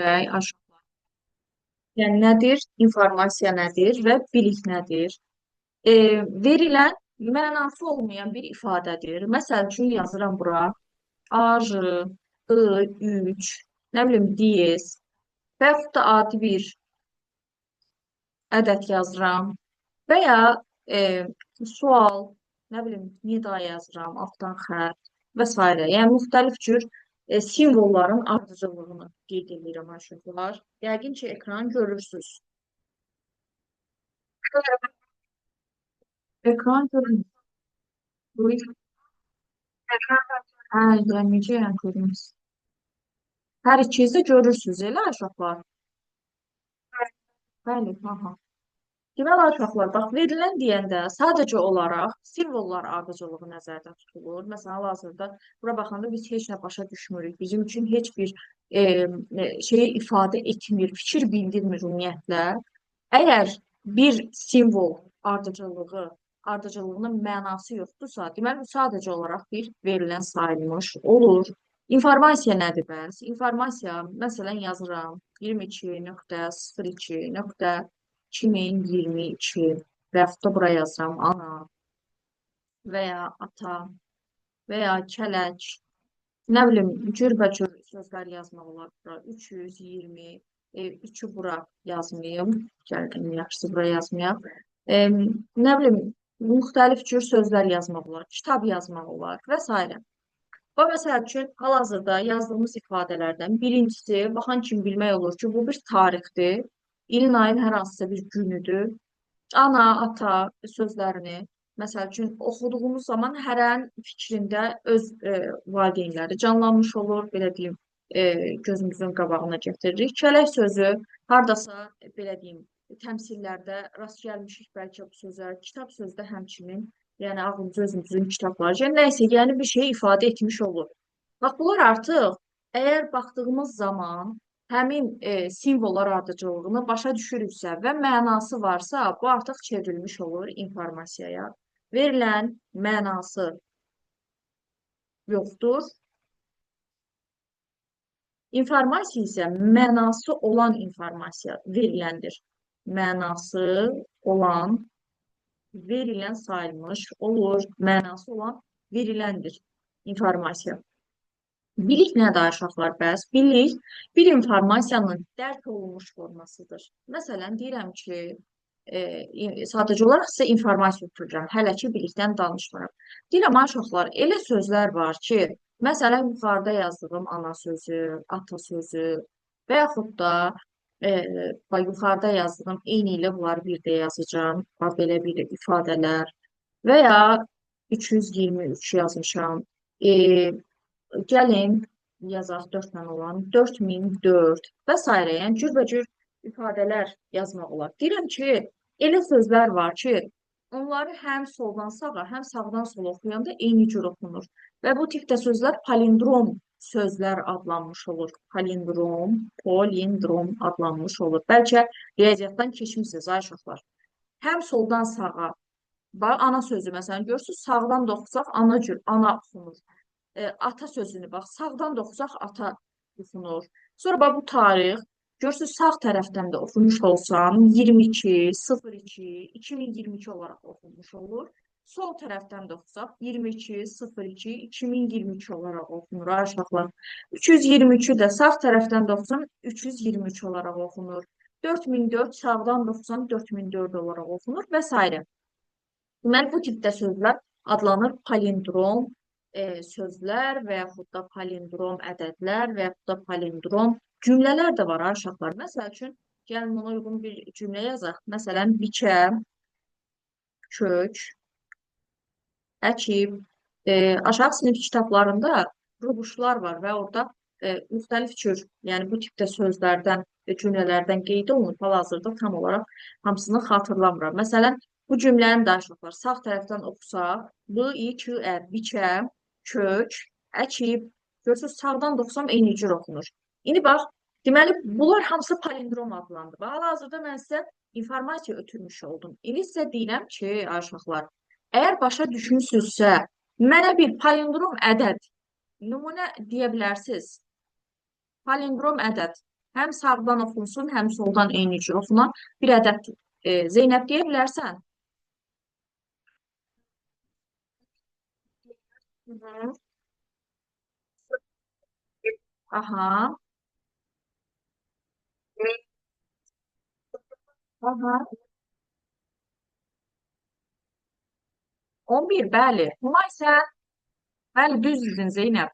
görək aşağıda. Yəni nədir? İnformasiya nədir və bilik nədir? Verilən mənası olmayan bir ifadədir. Məsəl üçün yazıram bura. AJ, I, 3, nə bilim, DS və yaxud da adi bir ədəd yazıram. Və ya e, sual, nə bilim, nida yazıram, altdan xətt və s. Yəni müxtəlif cür simvolların ardıcıllığını qeyd edirəm aşağılar. Yəqin ki, ekran görürsünüz. Ekran görürsünüz. Hə, yəni necə yəni görürsünüz? Hər ikiniz də görürsünüz, elə aşağılar. Bəli, aha. Deməli, uşaqlar, bax, verilən deyəndə sadəcə olaraq simvollar ardıcıllığı nəzərdə tutulur. Məsələn, hal-hazırda bura baxanda biz heç nə başa düşmürük. Bizim üçün heç bir şeyi ifadə etmir, fikir bildirmir ümumiyyətlə. Əgər bir simvol ardıcıllığının mənası yoxdursa, deməli, bu sadəcə olaraq bir verilən sayılmış olur. İnformasiya nədir bəs? İnformasiya, məsələn, yazıram 22.02.2022 və yaxud da bura yazıram ana və ya ata və ya kələç, nə bilim, cürbəcür sözlər yazmaq olar bura. 320, 3-ü bura yazmayım, gəldim, yaxşısı bura yazmayaq. Nə bilim, müxtəlif cür sözlər yazmaq olar, kitab yazmaq olar və s. O, məsəl üçün, hal-hazırda yazdığımız ifadələrdən birincisi, baxan kimi bilmək olur ki, bu bir tarixdir. İlin ayın hər hansısa bir günüdür. Ana, ata sözlərini, məsəl üçün, oxuduğumuz zaman hərənin fikrində öz valideynləri canlanmış olur, belə deyim, gözümüzün qabağına gətiririk. Kələk sözü, hardasa, belə deyim, təmsillərdə rast gəlmişik bəlkə bu sözə, kitab sözdə həmçinin, yəni ağlımıza özümüzün kitabları, yəni nəysə, yəni bir şey ifadə etmiş olur. Bax, bunlar artıq, əgər baxdığımız zaman həmin simvollar ardıcıllığını başa düşürüksə və mənası varsa, bu artıq çevrilmiş olur informasiyaya. Verilən mənası yoxdur. İnformasiya isə mənası olan informasiya veriləndir. Mənası olan verilən sayılmış olur, mənası olan veriləndir informasiya. Bilik nədir aşağılar bəs? Bilik bir informasiyanın dərk olunmuş formasıdır. Məsələn, deyirəm ki, sadəcə olaraq sizə informasiya ötürürəm, hələ ki bilikdən danışmıram. Deyirəm aşağılar, elə sözlər var ki, məsələn, yuxarıda yazdığım ana sözü, ata sözü və yaxud da yuxarıda yazdığım eyni ilə bunları bir də yazacağım. Belə bir ifadələr və ya 323 yazmışam. Gəlin yazaq 4 ilə olan 4004 və s. Yəni cürbəcür ifadələr yazmaq olar. Deyirəm ki, elə sözlər var ki, onları həm soldan sağa, həm sağdan sola oxuyanda eyni cür oxunur. Və bu tipdə sözlər palindrom sözlər adlanmış olur. Polindrom adlanmış olur. Bəlkə riyaziyyatdan keçmişsiniz, ay uşaqlar. Həm soldan sağa, ana sözü məsələn, görürsünüz, sağdan da oxusaq ana cür, ana oxunur. Ata sözünü bax, sağdan da oxusaq ata oxunur. Sonra bax bu tarix, görürsünüz, sağ tərəfdən də oxumuş olsam 22.02.2022 olaraq oxunmuş olur. Sol tərəfdən də oxusaq 22.02.2022 olaraq oxunur. Aşağılar. 323-ü də sağ tərəfdən də oxusam 323 olaraq oxunur. 4004 sağdan da oxusam 4004 olaraq oxunur və s. Deməli, bu tipdə sözlər adlanır palindrom sözlər və yaxud da palindrom ədədlər və yaxud da palindrom cümlələr də var aşağılar. Məsəl üçün, gəlin ona uyğun bir cümlə yazaq. Məsələn, bikə, kök, əkib. Aşağı sinif kitablarında rubuşlar var və orada müxtəlif cür, yəni bu tipdə sözlərdən, cümlələrdən qeyd olunur. Hal-hazırda tam olaraq hamısını xatırlamıram. Məsələn, bu cümləni də aşağılar sağ tərəfdən oxusaq, b-i-k-ə, bikə, kök, əkib. Görürsünüz, sağdan da oxusam eyni cür oxunur. İndi bax, deməli, bunlar hamısı palindrom adlandı. Hal-hazırda mən sizə informasiya ötürmüş oldum. İndi sizə deyirəm ki, aşağılar, əgər başa düşmüsünüzsə, mənə bir palindrom ədəd nümunə deyə bilərsiniz. Palindrom ədəd. Həm sağdan oxunsun, həm soldan eyni cür oxunan bir ədəd Zeynəb deyə bilərsən. Hı -hı. Aha, aha. 11, bəli. Humay sən, bəli, düz dedin Zeynəb.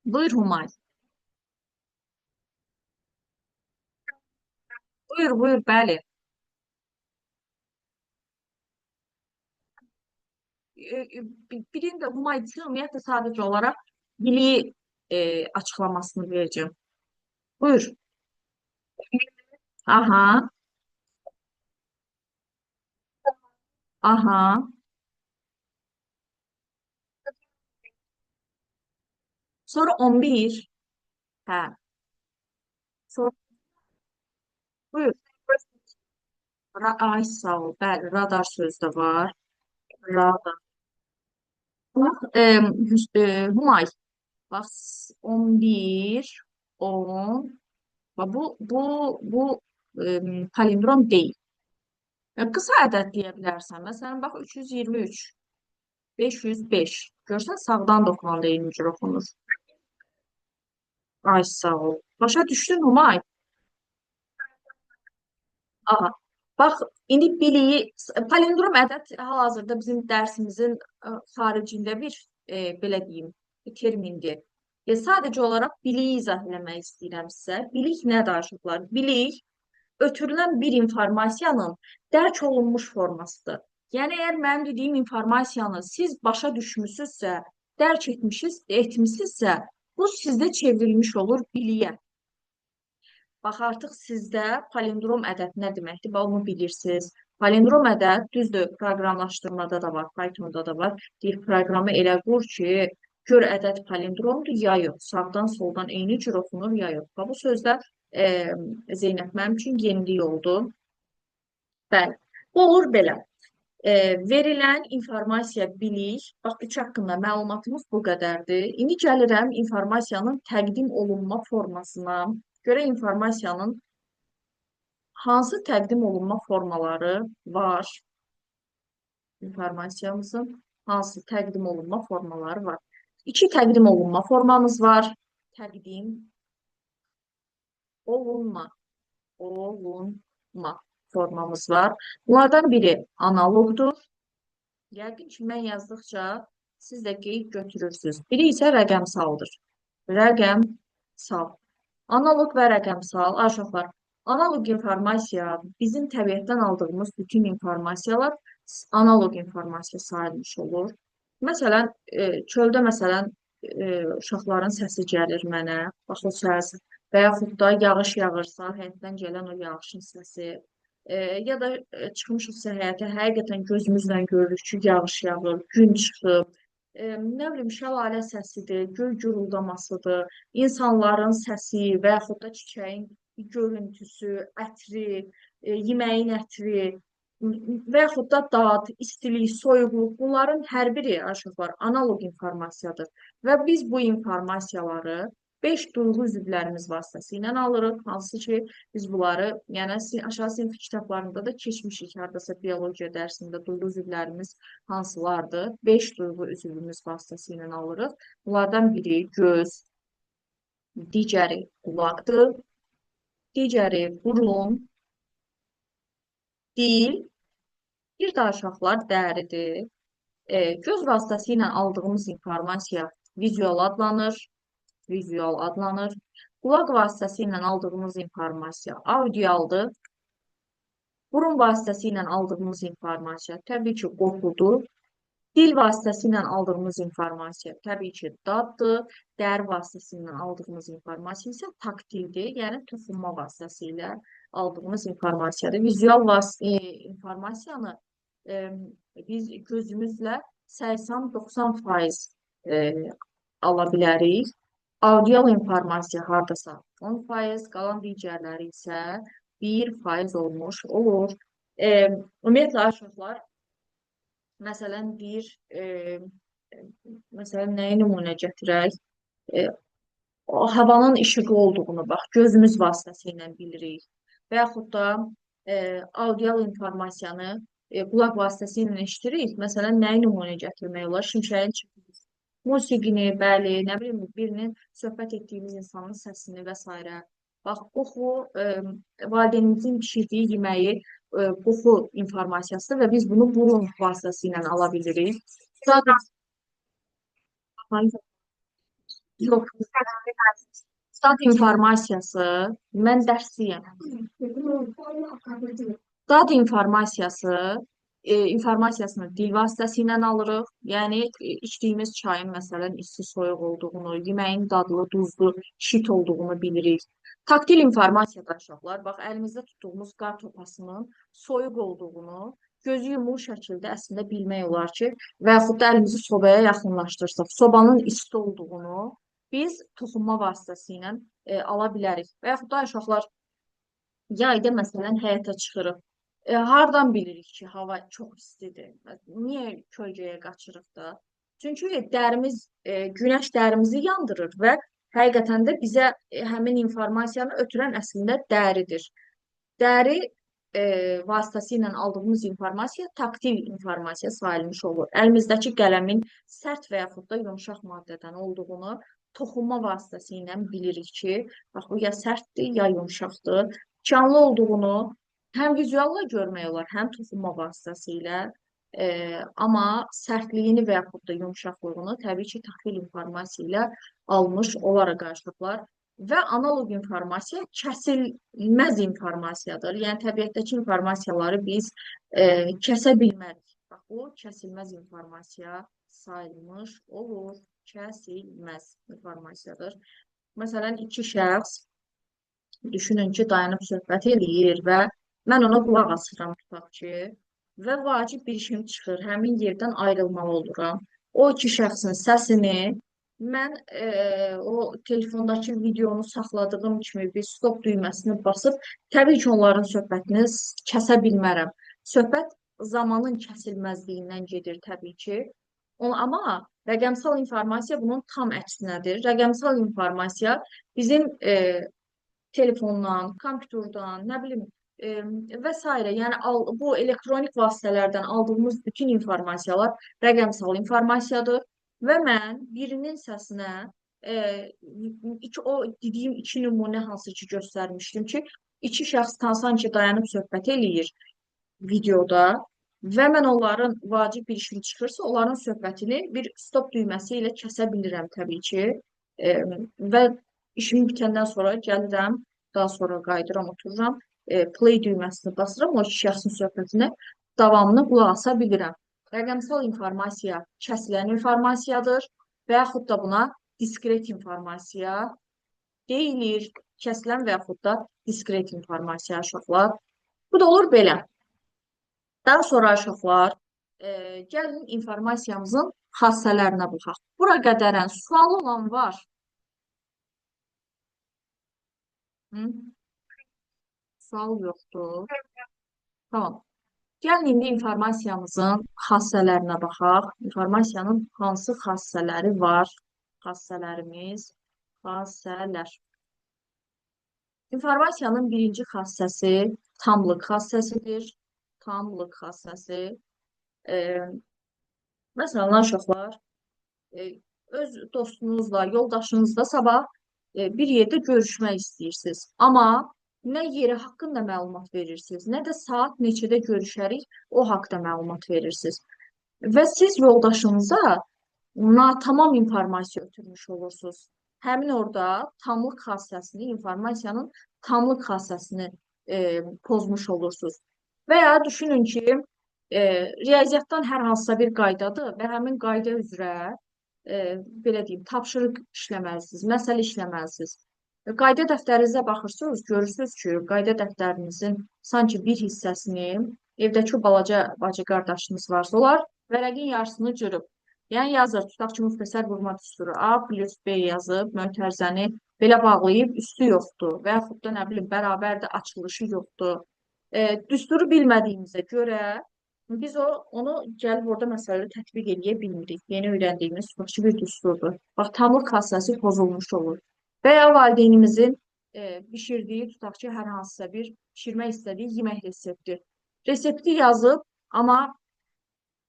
Buyur Humay. Buyur, buyur, bəli. Birində Humay üçün ümumiyyətlə sadəcə olaraq biliyi açıqlamasını verəcəm. Buyur. Aha, aha. Sonra 11. Hə. Sonra buyur. Ay sağ ol. Bəli, radar sözdə var. Radar. Humay. Bax 11, 10. Bu palindrom deyil. Qısa ədəd deyə bilərsən. Məsələn, bax 323, 505. Görsən sağdan da oxunanda eyni cür oxunur. Ay sağ ol. Başa düşdün Humay? Aha. Bax, indi biliyi, palindrom ədəd hal-hazırda bizim dərsimizin xaricində bir, belə deyim, termindir. Sadəcə olaraq biliyi izah eləmək istəyirəm sizə. Bilik nədir uşaqlar? Bilik ötürülən bir informasiyanın dərk olunmuş formasıdır. Yəni, əgər mənim dediyim informasiyanı siz başa düşmüsünüzsə, dərk etmisinizsə, bu sizdə çevrilmiş olur biliyə. Bax, artıq sizdə palindrom ədəd nə deməkdir? Bax, onu bilirsiniz. Palindrom ədəd, düzdür, proqramlaşdırmada da var, Pythonda da var. Deyir, proqramı elə qur ki, gör ədəd palindromdur, ya yox. Sağdan, soldan eyni cür oxunur, ya yox. Bax, bu sözlər Zeynəb mənim üçün yenilik oldu. Bəli, bu olur belə. Verilən informasiya bilik, bax, üç haqqında məlumatımız bu qədərdir. İndi gəlirəm informasiyanın təqdim olunma formasına. Görə informasiyanın hansı təqdim olunma formaları var? İnformasiyamızın hansı təqdim olunma formaları var? İki təqdim olunma formamız var. Təqdim olunma formamız var. Bunlardan biri analoqdur. Yəqin ki, mən yazdıqca siz də qeyd götürürsünüz. Biri isə rəqəmsaldır. Rəqəmsal. Analoq və rəqəmsal. Uşaqlar, analoq informasiya bizim təbiətdən aldığımız bütün informasiyalar analoq informasiya sayılmış olur. Məsələn, çöldə məsələn uşaqların səsi gəlir mənə, bax o səs və yaxud da yağış yağırsa, həyətdən gələn o yağışın səsi ya da çıxmışıqsa həyətə, həqiqətən gözümüzlə görürük ki, yağış yağır, gün çıxıb, nə bilim, şəlalə səsidir, göy guruldamasıdır, insanların səsi və yaxud da çiçəyin görüntüsü, ətri, yeməyin ətri və yaxud da dad, istilik, soyuqluq, bunların hər biri aşıqlar analoq informasiyadır. Və biz bu informasiyaları 5 duyğu üzvlərimiz vasitəsilə alırıq, hansı ki, biz bunları, yəni aşağı sinif kitablarında da keçmişik, hardasa biologiya dərsində duyğu üzvlərimiz hansılardır? 5 duyğu üzvümüz vasitəsilə alırıq. Bunlardan biri göz, digəri qulaqdır, digəri burun, dil, bir də uşaqlar dəridir. Göz vasitəsilə aldığımız informasiya vizual adlanır. Qulaq vasitəsilə aldığımız informasiya audialdır. Burun vasitəsilə aldığımız informasiya təbii ki, qoxudur. Dil vasitəsilə aldığımız informasiya təbii ki, daddır. Dəri vasitəsilə aldığımız informasiya isə taktildir, yəni toxunma vasitəsilə aldığımız informasiyadır. Vizual informasiyanı biz gözümüzlə 80-90% ala bilərik. Audial informasiya hardasa 10%, qalan digərləri isə 1% olmuş olur. Ümumiyyətlə, aşıqlar, məsələn, məsələn, nəyi nümunə gətirək? o havanın işığı olduğunu bax, gözümüz vasitəsilə bilirik. Və yaxud da audial informasiyanı qulaq vasitəsilə eşidirik. Məsələn, nəyi nümunə gətirmək olar? Şimşəyin çıxması, musiqini, bəli, nə bilim, birinin söhbət etdiyimiz insanın səsini və s. Bax, qoxu valideynimizin bişirdiyi yeməyi qoxu informasiyasıdır və biz bunu burun vasitəsilə ala bilirik. Zaten yox, stat informasiyası, mən dərsliyəm. Dad informasiyası, informasiyasını dil vasitəsilə alırıq. Yəni, içdiyimiz çayın, məsələn, isti soyuq olduğunu, yeməyin dadlı, duzlu, şit olduğunu bilirik. Taktil informasiya da uşaqlar, bax, əlimizdə tutduğumuz qar topasının soyuq olduğunu gözü yumulu şəkildə əslində bilmək olar ki, və yaxud da əlimizi sobaya yaxınlaşdırsaq, sobanın isti olduğunu biz toxunma vasitəsilə ala bilərik. Və yaxud da uşaqlar yayda məsələn həyətə çıxırıq. Hardan bilirik ki, hava çox istidir? Niyə kölgəyə qaçırıq da? Çünki dərimiz, günəş dərimizi yandırır və həqiqətən də bizə həmin informasiyanı ötürən əslində dəridir. Dəri vasitəsilə aldığımız informasiya taktil informasiya sayılmış olur. Əlimizdəki qələmin sərt və yaxud da yumşaq maddədən olduğunu toxunma vasitəsilə bilirik ki, bax, bu ya sərtdir, ya yumşaqdır. Canlı olduğunu həm vizualla görmək olar, həm toxunma vasitəsilə. Amma sərtliyini və yaxud da yumşaqlığını təbii ki, taktil informasiya ilə almış olaraq qarşılıqlar. Və analoq informasiya kəsilməz informasiyadır. Yəni, təbiətdəki informasiyaları biz kəsə bilmərik. Bax, bu kəsilməz informasiya sayılmış olur. Kəsilməz informasiyadır. Məsələn, iki şəxs düşünün ki, dayanıb söhbət eləyir və mən ona qulaq asıram, tutaq ki, və vacib bir işim çıxır, həmin yerdən ayrılmalı oluram. O iki şəxsin səsini mən o telefondakı videonu saxladığım kimi bir stop düyməsini basıb, təbii ki, onların söhbətini kəsə bilmərəm. Söhbət zamanın kəsilməzliyindən gedir təbii ki. Amma rəqəmsal informasiya bunun tam əksinədir. Rəqəmsal informasiya bizim telefondan, kompüterdən, nə bilim, və s. Yəni, bu elektronik vasitələrdən aldığımız bütün informasiyalar rəqəmsal informasiyadır və mən birinin səsinə o dediyim iki nümunə hansı ki göstərmişdim ki, iki şəxs sanki dayanıb söhbət eləyir videoda və mən onların vacib bir işim çıxırsa, onların söhbətini bir stop düyməsi ilə kəsə bilirəm təbii ki və işimi bitəndən sonra gəlirəm, daha sonra qayıdıram, otururam, play düyməsini basıram, o iki şəxsin söhbətinə davamını qulaq asa bilirəm. Rəqəmsal informasiya kəsilən informasiyadır və yaxud da buna diskret informasiya deyilir. Kəsilən və yaxud da diskret informasiya uşaqlar. Bu da olur belə. Daha sonra uşaqlar, gəlin informasiyamızın xassələrinə baxaq. Bura qədərən sual olan var. Sual yoxdur. Tamam. Gəlin indi informasiyamızın xassələrinə baxaq. İnformasiyanın hansı xassələri var? Xassələrimiz, xassələr. İnformasiyanın birinci xassəsi tamlıq xassəsidir. Tamlıq xassəsi. Məsələn, uşaqlar, öz dostunuzla, yoldaşınızla sabah bir yerdə görüşmək istəyirsiniz. Amma nə yeri haqqında məlumat verirsiniz, nə də saat neçədə görüşərik, o haqda məlumat verirsiniz. Və siz yoldaşınıza natamam informasiya ötürmüş olursunuz. Həmin orada tamlıq xassəsini, informasiyanın tamlıq xassəsini pozmuş olursunuz. Və ya düşünün ki, riyaziyyatdan hər hansısa bir qaydadır və həmin qayda üzrə belə deyim, tapşırıq işləməlisiniz, məsələ işləməlisiniz. Qayda dəftərinizə baxırsınız, görürsünüz ki, qayda dəftərinizin sanki bir hissəsini evdəki balaca bacı qardaşınız varsa, onlar vərəqin yarısını cırıb. Yəni yazır, tutaq ki, müxtəsər vurma düsturu A plus B yazıb, mötərizəni belə bağlayıb, üstü yoxdur və yaxud da nə bilim, bərabərdə açılışı yoxdur. Düsturu bilmədiyimizə görə biz onu gəlib orada məsələdə tətbiq edə bilmirik. Yeni öyrəndiyimiz tutaq ki, bir düsturdur. Bax, tamlıq xassəsi pozulmuş olur. və ya valideynimizin bişirdiyi, tutaq ki, hər hansısa bir bişirmək istədiyi yemək resepti. Resepti yazıb, amma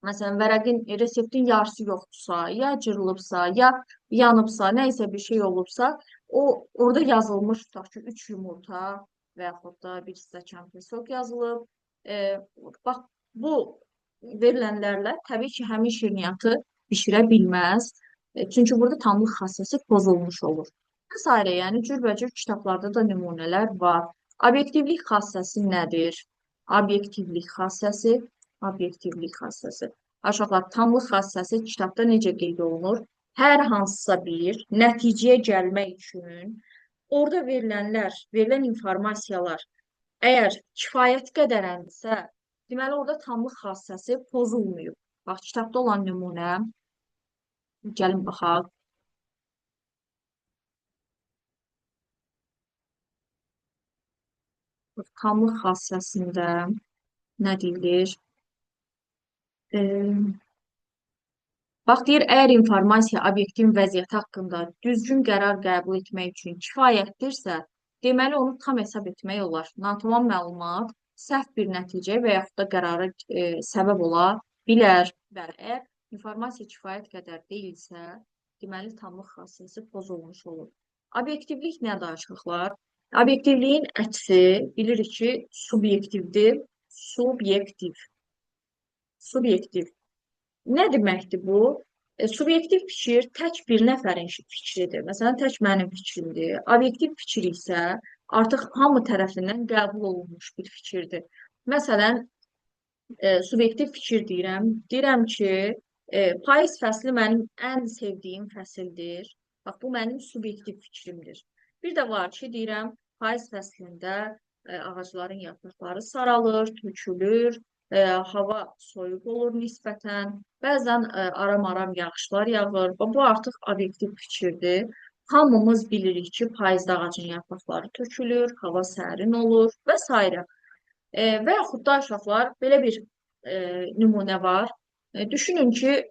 məsələn, vərəqin reseptin yarısı yoxdursa, ya cırılıbsa, ya yanıbsa, nə isə bir şey olubsa, o orada yazılmış tutaq ki, 3 yumurta və yaxud da bir stəkan pesok yazılıb. E, bax, bu verilənlərlə təbii ki, həmin şirniyyatı bişirə bilməz. Çünki burada tamlıq xassəsi pozulmuş olur. Və sairə, yəni cürbəcür kitablarda da nümunələr var. Obyektivlik xassəsi nədir? Obyektivlik xassəsi obyektivlik xassəsi. Uşaqlar, tamlıq xassəsi kitabda necə qeyd olunur? Hər hansısa bir nəticəyə gəlmək üçün orada verilənlər, verilən informasiyalar əgər kifayət qədərəndirsə, deməli orada tamlıq xassəsi pozulmuyub. Bax, kitabda olan nümunə, gəlin baxaq. Tamlıq xassəsində nə deyilir? Bax, deyir, əgər informasiya obyektin vəziyyəti haqqında düzgün qərar qəbul etmək üçün kifayətdirsə, deməli onu tam hesab etmək olar. Natamam məlumat səhv bir nəticə və yaxud da qərara səbəb ola bilər. Bəli, əgər informasiya kifayət qədər deyilsə, deməli tamlıq xassəsi pozulmuş olur. Obyektivlik nədir uşaqlar? Obyektivliyin əksi bilirik ki, subyektivdir. Subyektiv. Nə deməkdir bu? Subyektiv fikir tək bir nəfərin fikridir. Məsələn, tək mənim fikrimdir. Obyektiv fikir isə artıq hamı tərəfindən qəbul olunmuş bir fikirdir. Məsələn, subyektiv fikir deyirəm. Deyirəm ki, payız fəsli mənim ən sevdiyim fəsildir. Bax, bu mənim subyektiv fikrimdir. Bir də var ki, deyirəm, payız fəslində ağacların yaprakları saralır, tökülür, hava soyuq olur nisbətən. Bəzən aram-aram yağışlar yağır. Bu artıq obyektiv fikirdir. Hamımız bilirik ki, payızda ağacın yarpaqları tökülür, hava sərin olur və s. Və yaxud da uşaqlar belə bir nümunə var. Düşünün ki,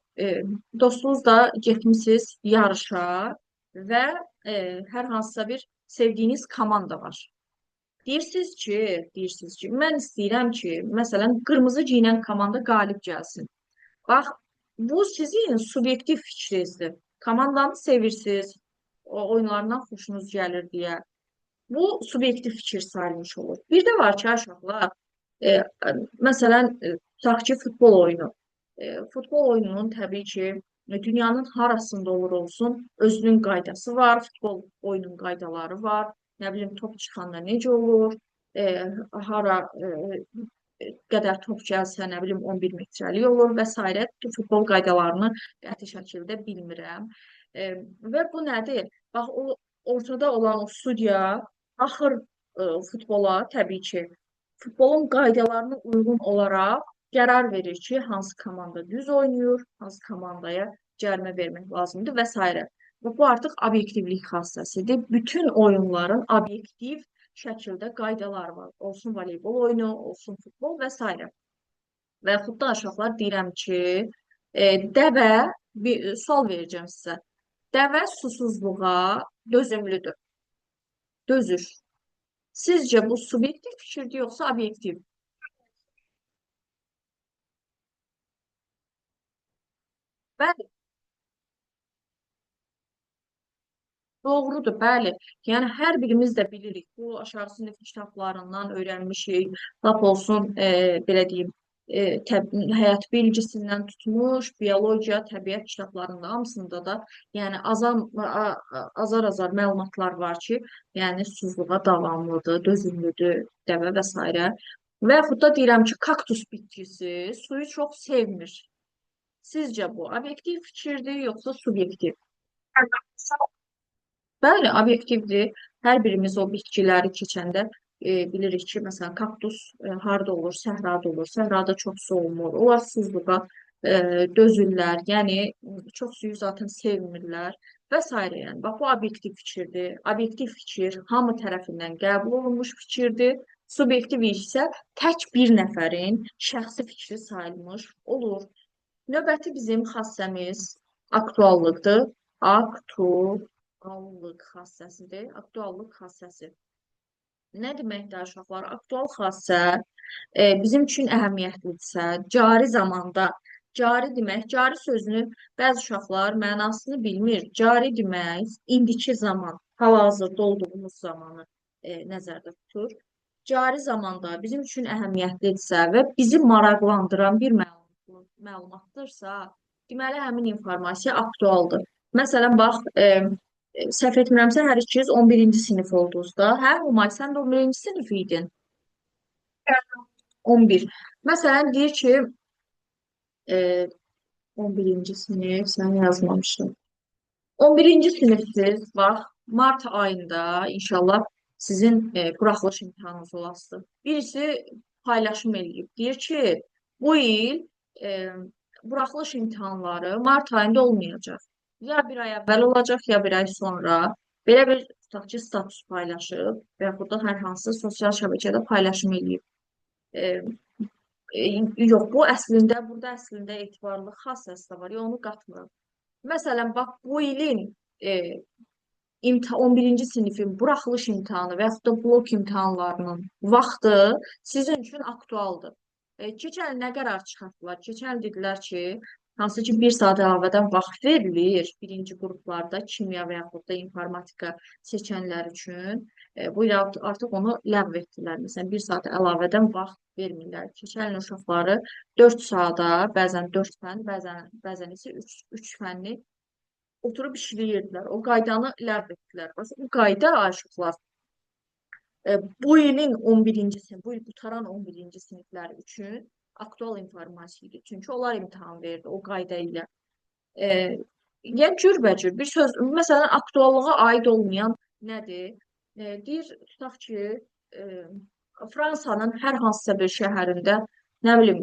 dostunuzla getmisiniz yarışa və hər hansısa bir sevdiyiniz komanda var. Deyirsiniz ki, mən istəyirəm ki, məsələn, qırmızı giyinən komanda qalib gəlsin. Bax, bu sizin subyektiv fikrinizdir. Komandanı sevirsiniz, oyunlarından xoşunuz gəlir deyə. Bu subyektiv fikir sayılmış olur. Bir də var ki, uşaqlar, məsələn, tutaq ki, futbol oyunu. Futbol oyununun təbii ki, dünyanın harasında olur olsun, özünün qaydası var, futbol oyunun qaydaları var. Nə bilim, top çıxanda necə olur, hara qədər top gəlsə, nə bilim, 11 metrəlik olur və s. Futbol qaydalarını qəti şəkildə bilmirəm. Və bu nədir? Bax, o ortada olan o studiya baxır futbola, təbii ki, futbolun qaydalarına uyğun olaraq qərar verir ki, hansı komanda düz oynayır, hansı komandaya cərimə vermək lazımdır və s. Bu artıq obyektivlik xassəsidir. Bütün oyunların obyektiv şəkildə qaydaları var. Olsun voleybol oyunu, olsun futbol və s. Və yaxud da uşaqlar deyirəm ki, dəvə, bir sual verəcəm sizə. Dəvə susuzluğa dözümlüdür. Dözür. Sizcə bu subyektiv fikirdir, yoxsa obyektiv? Bəli, doğrudur, bəli. Yəni hər birimiz də bilirik. Bu aşağı sinif kitablarından öyrənmişik. Lap olsun, belə deyim, həyat bilgisindən tutmuş, biologiya, təbiət kitablarında hamısında da yəni azar-azar məlumatlar var ki, yəni susuzluğa davamlıdır, dözümlüdür, dəvə və s. Və yaxud da deyirəm ki, kaktus bitkisi suyu çox sevmir. Sizcə bu obyektiv fikirdir, yoxsa subyektiv? Bəli, obyektivdir. Hər birimiz o bitkiləri keçəndə bilirik ki, məsələn, kaktus harda olur? Səhrada olur. Səhrada çox su olmur. Onlar susuzluğa dözürlər. Yəni çox suyu zaten sevmirlər və s. Yəni bax, bu obyektiv fikirdir. Obyektiv fikir hamı tərəfindən qəbul olunmuş fikirdir. Subyektiv isə tək bir nəfərin şəxsi fikri sayılmış olur. Növbəti bizim xassəmiz aktuallıqdır. Aktual. Aktuallıq xassəsidir. Aktuallıq xassəsi. Nə deməkdir uşaqlar? Aktual xassə bizim üçün əhəmiyyətlidirsə, cari zamanda, cari demək, cari sözünü bəzi uşaqlar mənasını bilmir. Cari demək, indiki zaman, hal-hazırda olduğumuz zamanı nəzərdə tutur. Cari zamanda bizim üçün əhəmiyyətlidirsə və bizi maraqlandıran bir məlumatdırsa, deməli həmin informasiya aktualdır. Məsələn, bax, səhv etmirəmsə, hər ikiniz 11-ci sinif oldunuz da. Hə, Umay, sən də 11-ci sinif idin. 11. Məsələn, deyir ki, e, 11-ci sinif, sən yazmamışdın. 11-ci sinifsiz, bax, mart ayında inşallah sizin buraxılış imtahanınız olasıdır. Birisi paylaşım eləyib. Deyir ki, bu il e, buraxılış imtahanları mart ayında olmayacaq. Ya bir ay əvvəl olacaq, ya bir ay sonra. Belə bir tutaq ki, status paylaşıb və yaxud da hər hansı sosial şəbəkədə paylaşım eləyib. E, yox, bu əslində, burada əslində etibarlı xas əsas var. Ya onu qatmıram. Məsələn, bax, bu ilin 11-ci sinifin buraxılış imtahanı və yaxud da blok imtahanlarının vaxtı sizin üçün aktualdır. Keçən il nə qərar çıxartdılar? Keçən il dedilər ki, hansı ki, bir saat əlavədən vaxt verilir birinci qruplarda kimya və yaxud da informatika seçənlər üçün. Bu il artıq onu ləğv etdilər. Məsələn, bir saat əlavədən vaxt vermirlər. Keçən il uşaqları 4 saata, bəzən 4 fənn, bəzən isə 3 fənni oturub işləyirdilər. O qaydanı ləğv etdilər. Bu qayda aşıqlar bu ilin 11-ci sinif, bu il qutaran 11-ci siniflər üçün aktual informasiya idi. Çünki onlar imtahan verdi o qayda ilə. Yəni cürbəcür bir söz, məsələn, aktuallığa aid olmayan nədir? Deyir, tutaq ki, Fransanın hər hansısa bir şəhərində, nə bilim,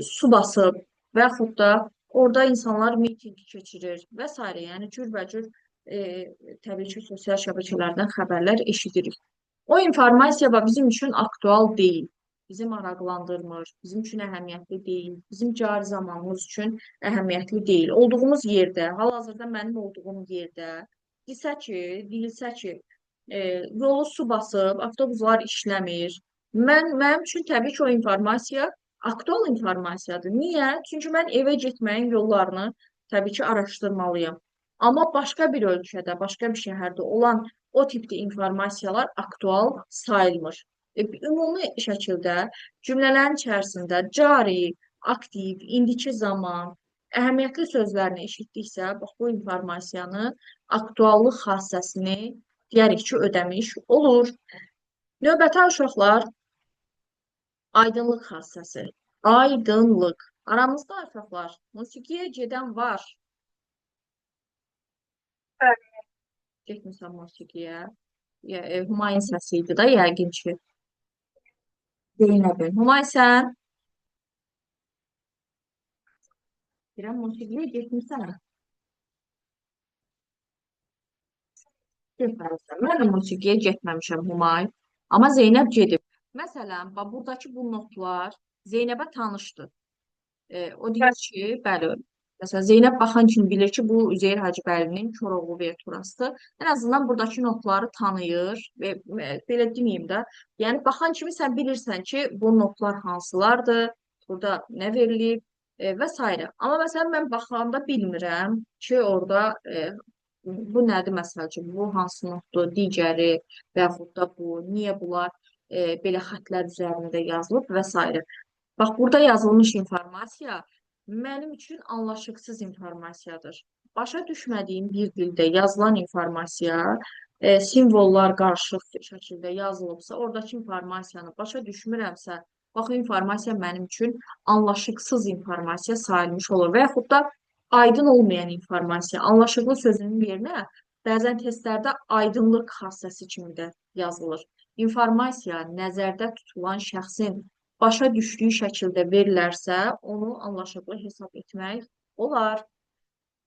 su basıb və yaxud da orada insanlar miting keçirir və s. Yəni cürbəcür təbii ki, sosial şəbəkələrdən xəbərlər eşidirik. O informasiya bizim üçün aktual deyil. Bizi maraqlandırmır, bizim üçün əhəmiyyətli deyil, bizim cari zamanımız üçün əhəmiyyətli deyil. Olduğumuz yerdə, hal-hazırda mənim olduğum yerdə deyilsə ki, yolu su basıb, avtobuslar işləmir. Mənim üçün təbii ki, o informasiya aktual informasiyadır. Niyə? Çünki mən evə getməyin yollarını təbii ki, araşdırmalıyam. Amma başqa bir ölkədə, başqa bir şəhərdə olan o tipdə informasiyalar aktual sayılmır. Ümumi şəkildə cümlələrin içərisində cari, aktiv, indiki zaman, əhəmiyyətli sözlərini eşitdiksə, bax bu informasiyanı, aktuallıq xassəsini deyərik ki, ödəmiş olur. Növbəti uşaqlar, aydınlıq xassəsi. Aydınlıq. Aramızda uşaqlar, musiqiyə gedən var. Getmirsən musiqiyə. Humayın səsi idi da, yəqin ki. Zeynəbin. Humay sən? Deyirəm, musiqiyə getmirsən. Getməmişəm. Mən də musiqiyə getməmişəm Humay. Amma Zeynəb gedib. Məsələn, buradakı bu notlar Zeynəbə tanışdır. O deyir ki, bəli, məsələn, Zeynəb baxan kimi bilir ki, bu Üzeyir Hacıbəylinin Koroğlu Verturasıdır. Ən azından buradakı notları tanıyır və belə deməyim də, yəni baxan kimi sən bilirsən ki, bu notlar hansılardır, burada nə verilib və s. Amma məsələn, mən baxanda bilmirəm ki, orada bu nədir məsəl üçün, bu hansı notdur, digəri və yaxud da bu, niyə bunlar belə xətlər üzərində yazılıb və s. Bax, burada yazılmış informasiya mənim üçün anlaşıqsız informasiyadır. Başa düşmədiyim bir dildə yazılan informasiya, simvollar qarışıq şəkildə yazılıbsa, oradakı informasiyanı başa düşmürəmsə, bax, o informasiya mənim üçün anlaşıqsız informasiya sayılmış olur. Və yaxud da aydın olmayan informasiya, anlaşıqlı sözünün yerinə bəzən testlərdə aydınlıq xassəsi kimi də yazılır. İnformasiya nəzərdə tutulan şəxsin başa düşdüyü şəkildə verilərsə, onu anlaşıqlı hesab etmək olar.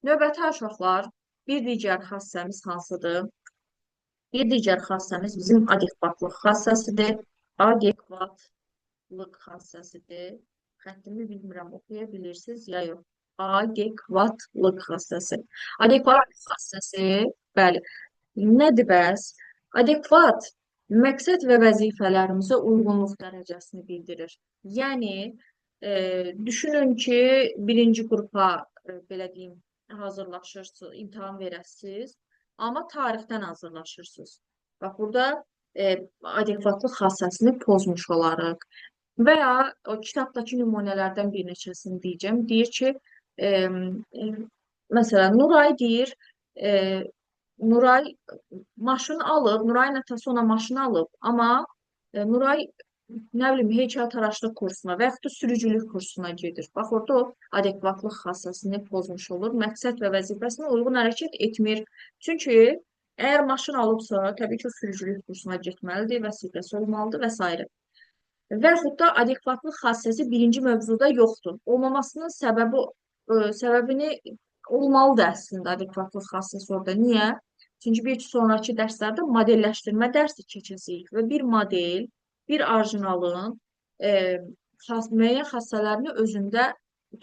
Növbəti uşaqlar, bir digər xassəmiz hansıdır? Bir digər xassəmiz bizim adekvatlıq xassəsidir. Adekvatlıq xassəsidir. Xəttimi bilmirəm, oxuya bilirsiniz ya yox. Adekvatlıq xassəsi. Adekvatlıq xassəsi, bəli, nədir bəs? Adekvat məqsəd və vəzifələrimizə uyğunluq dərəcəsini bildirir. Yəni, düşünün ki, birinci qrupa, belə deyim, hazırlaşırsınız, imtahan verəsiniz, amma tarixdən hazırlaşırsınız. Bax, burada adekvatlıq xassəsini pozmuş olarıq. Və ya o kitabdakı nümunələrdən bir neçəsini deyəcəm. Deyir ki, e, e, məsələn, Nuray deyir, Nuray maşın alıb, Nurayın atası ona maşın alıb, amma Nuray nə bilim heykəltaraşlıq kursuna və yaxud da sürücülük kursuna gedir. Bax, orada o adekvatlıq xassəsini pozmuş olur. Məqsəd və vəzifəsinə uyğun hərəkət etmir. Çünki əgər maşın alıbsa, təbii ki, o sürücülük kursuna getməlidir, vəsiqəsi olmalıdır və s. Və yaxud da adekvatlıq xassəsi birinci mövzuda yoxdur. Olmamasının səbəbini olmalıdır əslində adekvatlıq xassəsi orada. Niyə? Çünki bir sonraki dərslərdə modelləşdirmə dərsi keçəcəyik və bir model, bir orijinalın müəyyən xassələrini özündə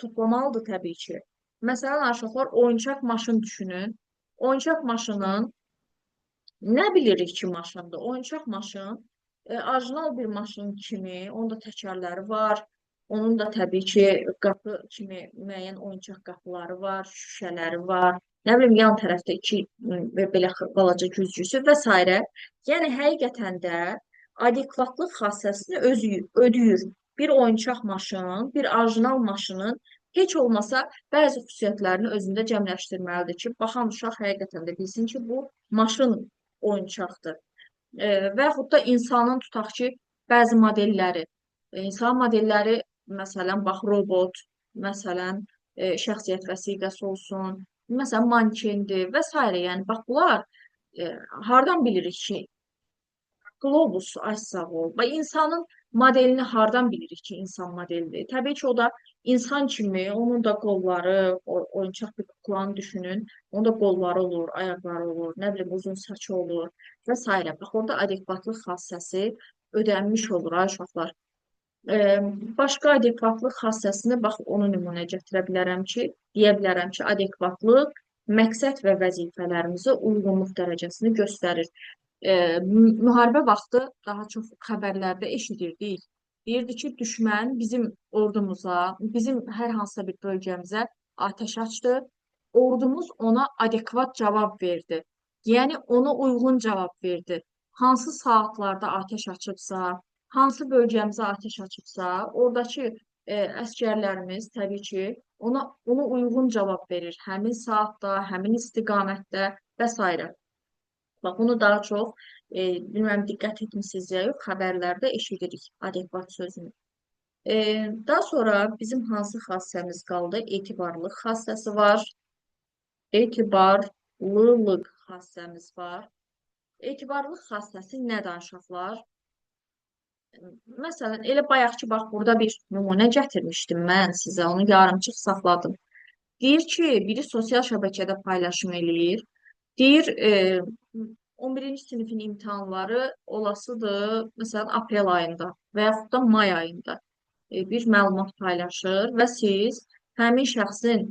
toplamalıdır təbii ki. Məsələn, uşaqlar oyuncaq maşın düşünün. Oyuncaq maşının nə bilirik ki, maşındır? Oyuncaq maşın orijinal bir maşın kimi, onun da təkərləri var, onun da təbii ki, qapı kimi müəyyən oyuncaq qapıları var, şüşələri var, nə bilim, yan tərəfdə iki belə balaca güzgüsü və s. Yəni, həqiqətən də adekvatlıq xassəsini ödəyir. Bir oyuncaq maşın, bir orijinal maşının heç olmasa bəzi xüsusiyyətlərini özündə cəmləşdirməlidir ki, baxan uşaq həqiqətən də bilsin ki, bu maşın oyuncaqdır. Və yaxud da insanın tutaq ki, bəzi modelləri, insan modelləri, məsələn, bax, robot, məsələn, şəxsiyyət vəsiqəsi olsun, məsələn, mankendir və s. Yəni, bax, bunlar hardan bilirik ki, qlobus, ay sağ ol. Və insanın modelini hardan bilirik ki, insan modelidir? Təbii ki, o da insan kimi, onun da qolları, oyuncaq bir kuklanı düşünün, onun da qolları olur, ayaqları olur, nə bilim, uzun saçı olur və s. Bax, orada adekvatlıq xassəsi ödənmiş olur, ay uşaqlar. Başqa adekvatlıq xassəsini, bax, onu nümunə gətirə bilərəm ki, deyə bilərəm ki, adekvatlıq məqsəd və vəzifələrimizə uyğunluq dərəcəsini göstərir. Müharibə vaxtı daha çox xəbərlərdə eşidirdik. Deyirdi ki, düşmən bizim ordumuza, bizim hər hansısa bir bölgəmizə atəş açdı. Ordumuz ona adekvat cavab verdi. Yəni, ona uyğun cavab verdi. Hansı saatlarda atəş açıbsa, hansı bölgəmizə atəş açıbsa, oradakı əskərlərimiz təbii ki, ona uyğun cavab verir. Həmin saatda, həmin istiqamətdə və s. Bax, bunu daha çox, bilməm, diqqət etmişsiniz ya yox, xəbərlərdə eşidirik adekvat sözünü. Daha sonra bizim hansı xassəmiz qaldı? Etibarlılıq xassəsi var. Etibarlılıq xassəmiz var. Etibarlılıq xassəsi nədir uşaqlar? Məsələn, elə bayaq ki, bax, burada bir nümunə gətirmişdim mən sizə, onu yarımçıq saxladım. Deyir ki, biri sosial şəbəkədə paylaşım eləyir. Deyir, 11-ci sinifin imtahanları olasıdır, məsələn, aprel ayında və yaxud da may ayında bir məlumat paylaşır və siz həmin şəxsin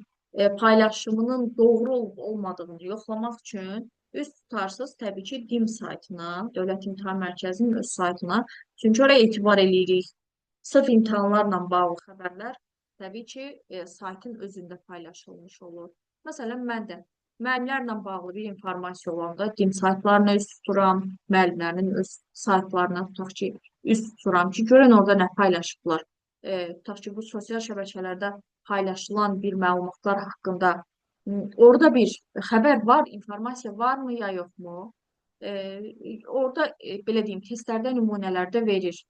paylaşımının doğru olmadığını yoxlamaq üçün üz tutarsınız, təbii ki, DİM saytına, Dövlət İmtahan Mərkəzinin öz saytına, çünki oraya etibar eləyirik. Sırf imtahanlarla bağlı xəbərlər təbii ki, saytın özündə paylaşılmış olur. Məsələn, mən də müəllimlərlə bağlı bir informasiya olanda DİM saytlarına üz tuturam, müəllimlərin öz saytlarına tutaq ki, üz tuturam ki, görən orada nə paylaşıblar. Tutaq ki, bu sosial şəbəkələrdə paylaşılan bir məlumatlar haqqında orada bir xəbər var, informasiya varmı ya yoxmu? Orada, belə deyim, testlərdə, nümunələrdə verir.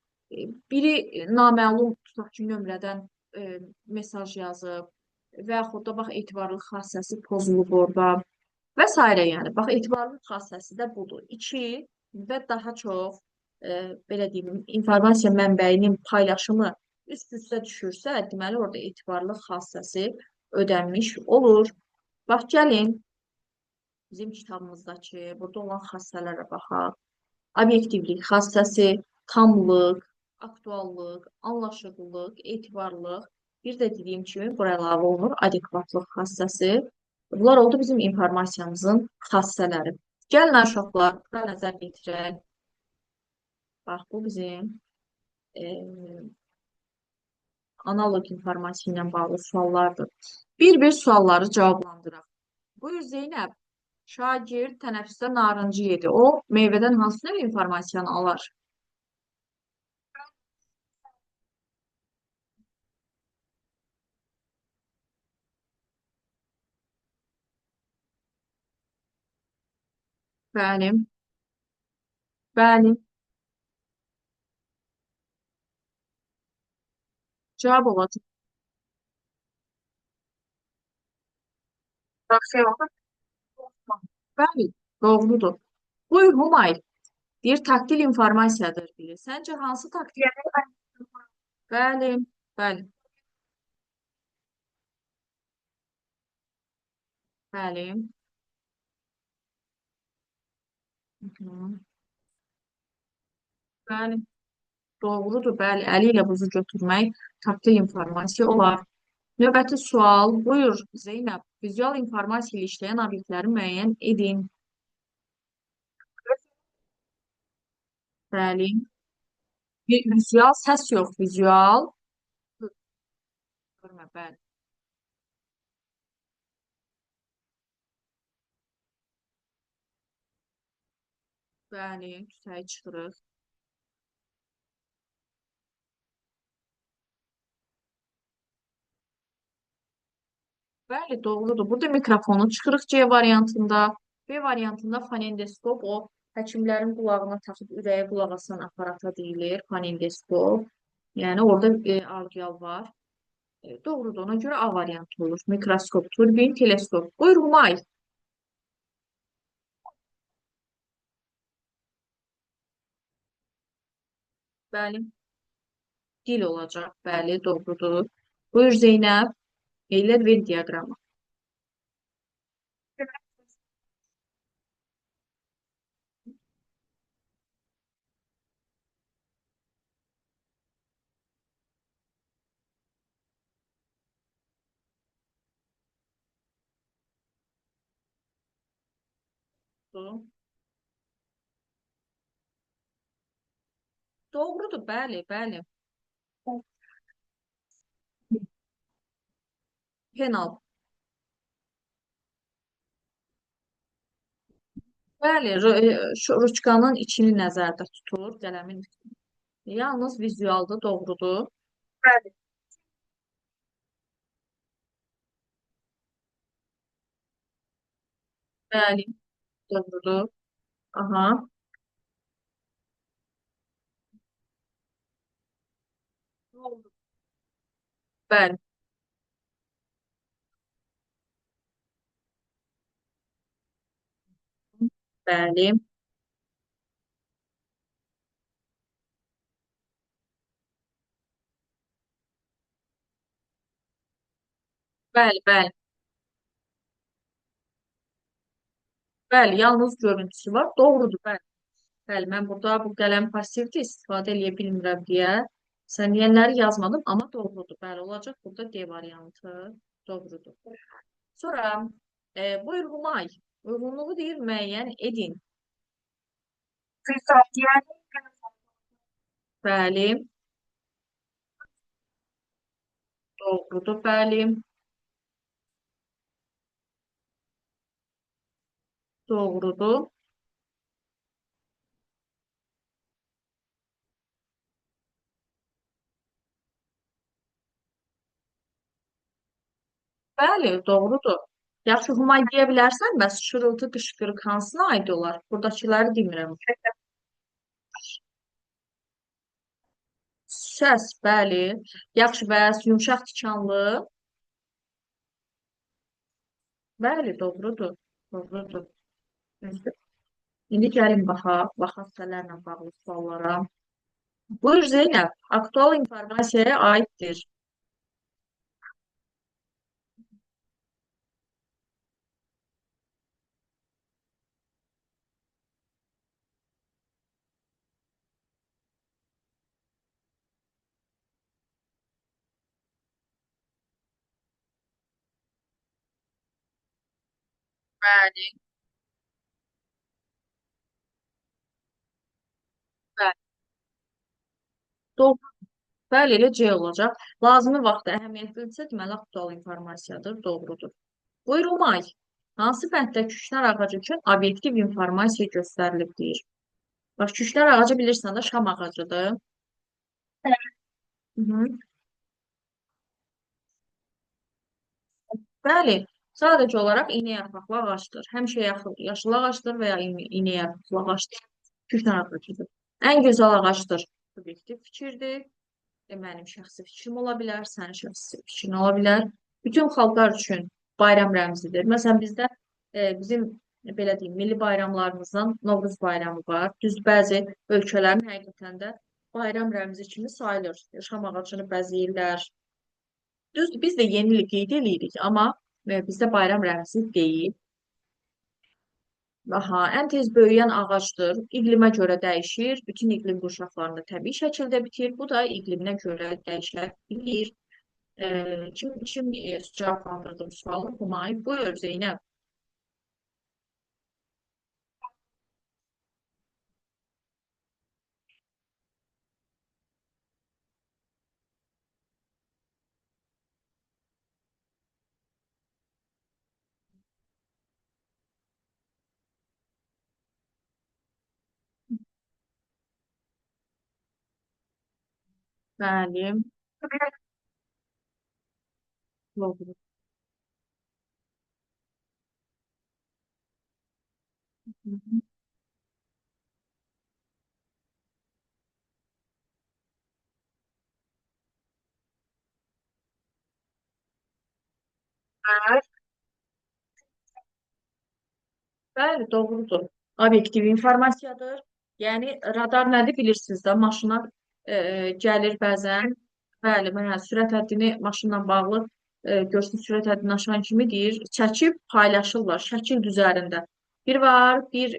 Biri naməlum, tutaq ki, nömrədən mesaj yazıb və yaxud da, bax, etibarlılıq xassəsi pozulub orada və s. Yəni, bax, etibarlılıq xassəsi də budur. 2 və daha çox, belə deyim, informasiya mənbəyinin paylaşımı üst-üstə düşürsə, deməli, orada etibarlılıq xassəsi ödənmiş olur. Bax, gəlin, bizim kitabımızdakı, burada olan xassələrə baxaq. Obyektivlik xassəsi, tamlıq, aktuallıq, anlaşıqlılıq, etibarlılıq Bir də dediyim kimi bura əlavə olunur adekvatlıq xassəsi. Bunlar oldu bizim informasiyamızın xassələri. Gəlin uşaqlar, bura nəzər yetirək. Bax, bu bizim e, analog informasiya ilə bağlı suallardır. Bir-bir sualları cavablandıraq. Buyur Zeynəb, şagird tənəffüsdə narıncı yedi. O, meyvədən hansı növ informasiyanı alar? Bəli, bəli. Cavab olacaq. Bəli, doğrudur. Buyur Humay, bir taktil informasiyadır bilir. Səncə hansı taktil? Bəli, bəli, bəli. Hı-hı. Bəli, doğrudur. Bəli, əli ilə buzu götürmək taktil informasiya olar. Növbəti sual. Buyur Zeynəb, vizual informasiya ilə işləyən obyektləri müəyyən edin. Bəli. Vizual səs yox, vizual. Görmə, bəli. Bəli, kütəyi çıxırıq. Bəli, doğrudur. Burada mikrofonu çıxırıq C variantında. B variantında fonendoskop o həkimlərin qulağına taxıb ürəyə qulaq asan aparata deyilir. Fonendoskop. Yəni orada algıyal var. Doğrudur. Ona görə A variantı olur. Mikroskop, turbin, teleskop. Buyur Humay. Bəli, dil olacaq. Bəli, doğrudur. Buyur Zeynəb. Eylər ver diaqramı. Doğrudur, bəli, bəli. Penal. Bəli, şu ruçkanın içini nəzərdə tutur, qələmin. Yalnız vizualda doğrudur. Bəli. Bəli, doğrudur. Aha, bəli, bəli, bəli, bəli, bəli, yalnız görüntüsü var. Doğrudur, bəli. Bəli, mən burada bu qələm passivdə istifadə edə bilmirəm deyə sən deyənləri yazmadım, amma doğrudur. Bəli, olacaq burada D variantı. Doğrudur. Sonra buyur Humay. Uyğunluğu deyir müəyyən edin. Bəli, doğrudur, bəli, doğrudur. Bəli, doğrudur. Yaxşı, Humay deyə bilərsən, bəs şırıltı, qışqırıq hansına aid olar? Buradakıları demirəm. Səs, bəli. Yaxşı, bəs yumşaq tikanlı? Bəli, doğrudur. Doğrudur. Düzdür. İndi gəlin baxaq sənlərlə bağlı suallara. Buyur Zeynəb, aktual informasiyaya aiddir. Bəli, bəli. Doğru. Bəli, elə C olacaq. Lazımi vaxtda əhəmiyyətlidirsə, deməli aktual informasiyadır, doğrudur. Buyurun Ay. Hansı bənddə küşnar ağacı üçün obyektiv informasiya göstərilib deyir. Bax, küşnar ağacı bilirsən də şam ağacıdır. Hı -hı. Bəli, sadəcə olaraq iynə yarpaqlı ağacdır. Həmişə yaşıl ağacdır və ya iynə yarpaqlı ağacdır. Küşnar ağacıdır. Ən gözəl ağacdır. Subyektiv fikirdir. Mənim şəxsi fikrim ola bilər, sənin şəxsi fikrin ola bilər. Bütün xalqlar üçün bayram rəmzidir. Məsələn, bizdə bizim belə deyim, milli bayramlarımızdan Novruz bayramı var. Düz bəzi ölkələrin həqiqətən də bayram rəmzi kimi sayılır. Şam ağacını bəzəyirlər. Düzdür, biz də yenilik qeyd edirik, amma bizdə bayram rəmzi deyil. Aha, ən tez böyüyən ağacdır. İqlimə görə dəyişir. Bütün iqlim qurşaqlarında təbii şəkildə bitir. Bu da iqliminə görə dəyişə bilir. Kim cavablandırdı bu sualı? Humay. Buyur Zeynəb. Bəli. Doğru. Hı hı. Bəli, doğrudur. Obyektiv informasiyadır. Yəni radar nədir bilirsiniz də, maşına gəlir bəzən. Bəli, mənə sürət həddini maşınla bağlı görsün sürət həddini aşan kimi deyir, çəkib paylaşırlar şəkil üzərində. Bir var, bir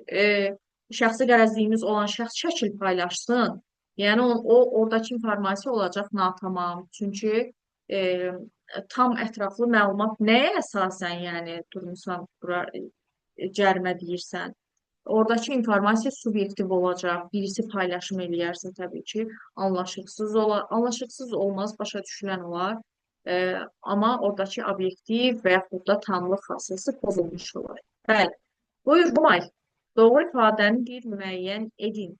şəxsi qərəzliyimiz olan şəxs şəkil paylaşsın. Yəni oradakı informasiya olacaq natamam. Çünki e, tam ətraflı məlumat nəyə əsasən, yəni durmusan bura cərimə deyirsən. Oradakı informasiya subyektiv olacaq. Birisi paylaşım eləyərsə təbii ki, anlaşıqsız olmaz, başa düşülən olar. Amma oradakı obyektiv və yaxud da tanrılıq xassəsi pozulmuş olar. Bəli. Buyur Humay. Doğru ifadəni bir müəyyən edin.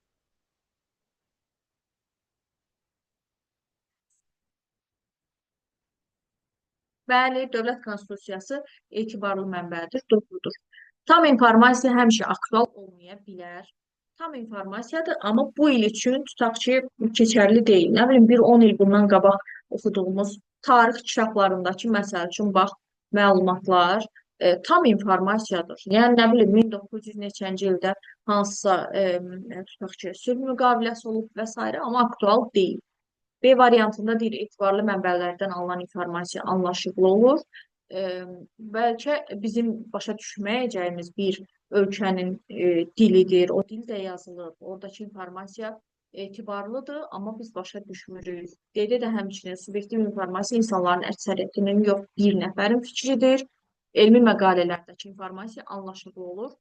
Bəli, Dövlət Konstitusiyası etibarlı mənbədir, doğrudur. Tam informasiya həmişə aktual olmaya bilər. Tam informasiyadır, amma bu il üçün tutaq ki, keçərli deyil. Nə bilim, bir 10 il bundan qabaq oxuduğumuz tarix kitablarındakı məsəl üçün bax, məlumatlar tam informasiyadır. Yəni, nə bilim, 1900 neçənci ildə hansısa, tutaq ki, sülh müqaviləsi olub və s. amma aktual deyil. B variantında deyir, etibarlı mənbələrdən alınan informasiya anlaşıqlı olur. E, Bəlkə bizim başa düşməyəcəyimiz bir ölkənin dilidir, o dildə yazılıb, oradakı informasiya etibarlıdır, amma biz başa düşmürük. Qeyd də həmçinin subyektiv informasiya insanların əksəriyyətinin yox, bir nəfərin fikridir. Elmi məqalələrdəki informasiya anlaşıqlı olur.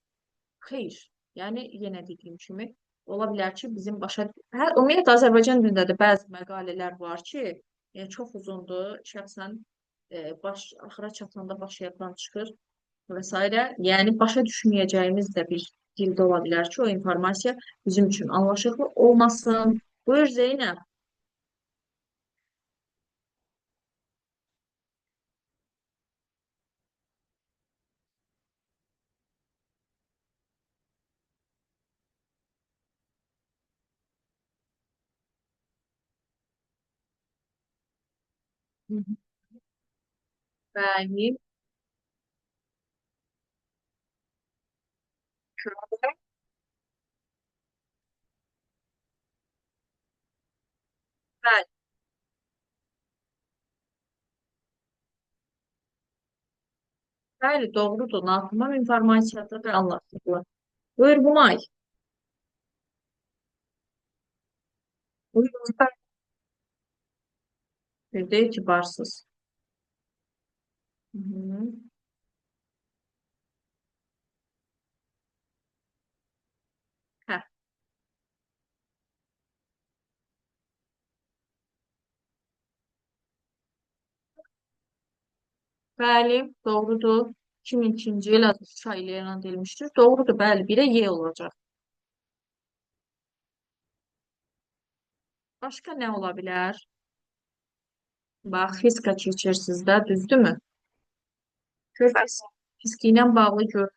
Xeyr. Yəni yenə dediyim kimi ola bilər ki, bizim başa ümumiyyətlə Azərbaycan dilində də bəzi məqalələr var ki, çox uzundur. Şəxsən axıra çatanda baş yaddan çıxır və s. Yəni başa düşməyəcəyimiz də bir dildə ola bilər ki, o informasiya bizim üçün anlaşıqlı olmasın. Buyur Zeynəb. Hı hı. Bəli. Bəli. Bəli, doğrudur. Natamam informasiyadır və anlaşıqlı. Buyur Humay. Buyur. Bir də etibarsız. Hı -hı. Bəli, doğrudur. 2002-ci il Şuşa ilə elan edilmişdir. Doğrudur, bəli, birə Y olacaq. Başqa nə ola bilər? Bax, fizika keçirsiniz də, düzdürmü? Gör, fizika ilə bağlı gör.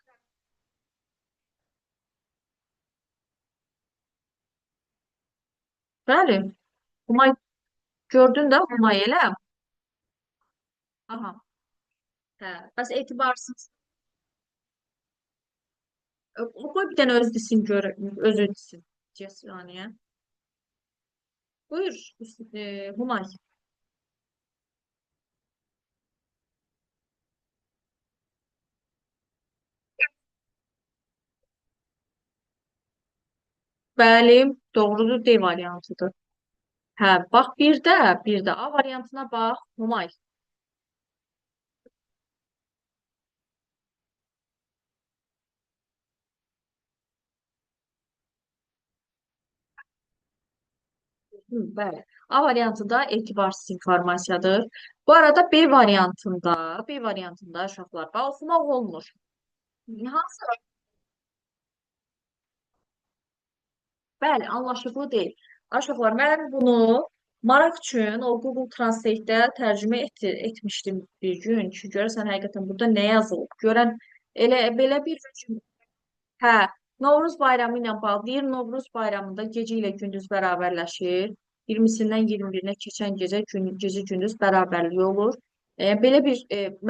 Bəli, Humay gördün də Humay elə. Aha, hə. Bəs etibarsız. Qoy bir dənə öz desin gör, özü desin. Saniyə. Buyur, Humay. Bəli, doğrudur, D variantıdır. Hə, bax bir də A variantına bax, Humay. Hı, bəli. A variantı da etibarsız informasiyadır. Bu arada B variantında uşaqlar, bax oxumaq olmur. Hansı? Bəli, anlaşıqlı deyil. Uşaqlar, mən bunu maraq üçün o Google Translate-də tərcümə etmişdim bir gün ki, görəsən həqiqətən burada nə yazılıb. Görən elə belə bir hə, Novruz bayramı ilə bağlı deyir, Novruz bayramında gecə ilə gündüz bərabərləşir. 20-sindən 21-nə keçən gecə gündüz bərabərliyi olur. Belə bir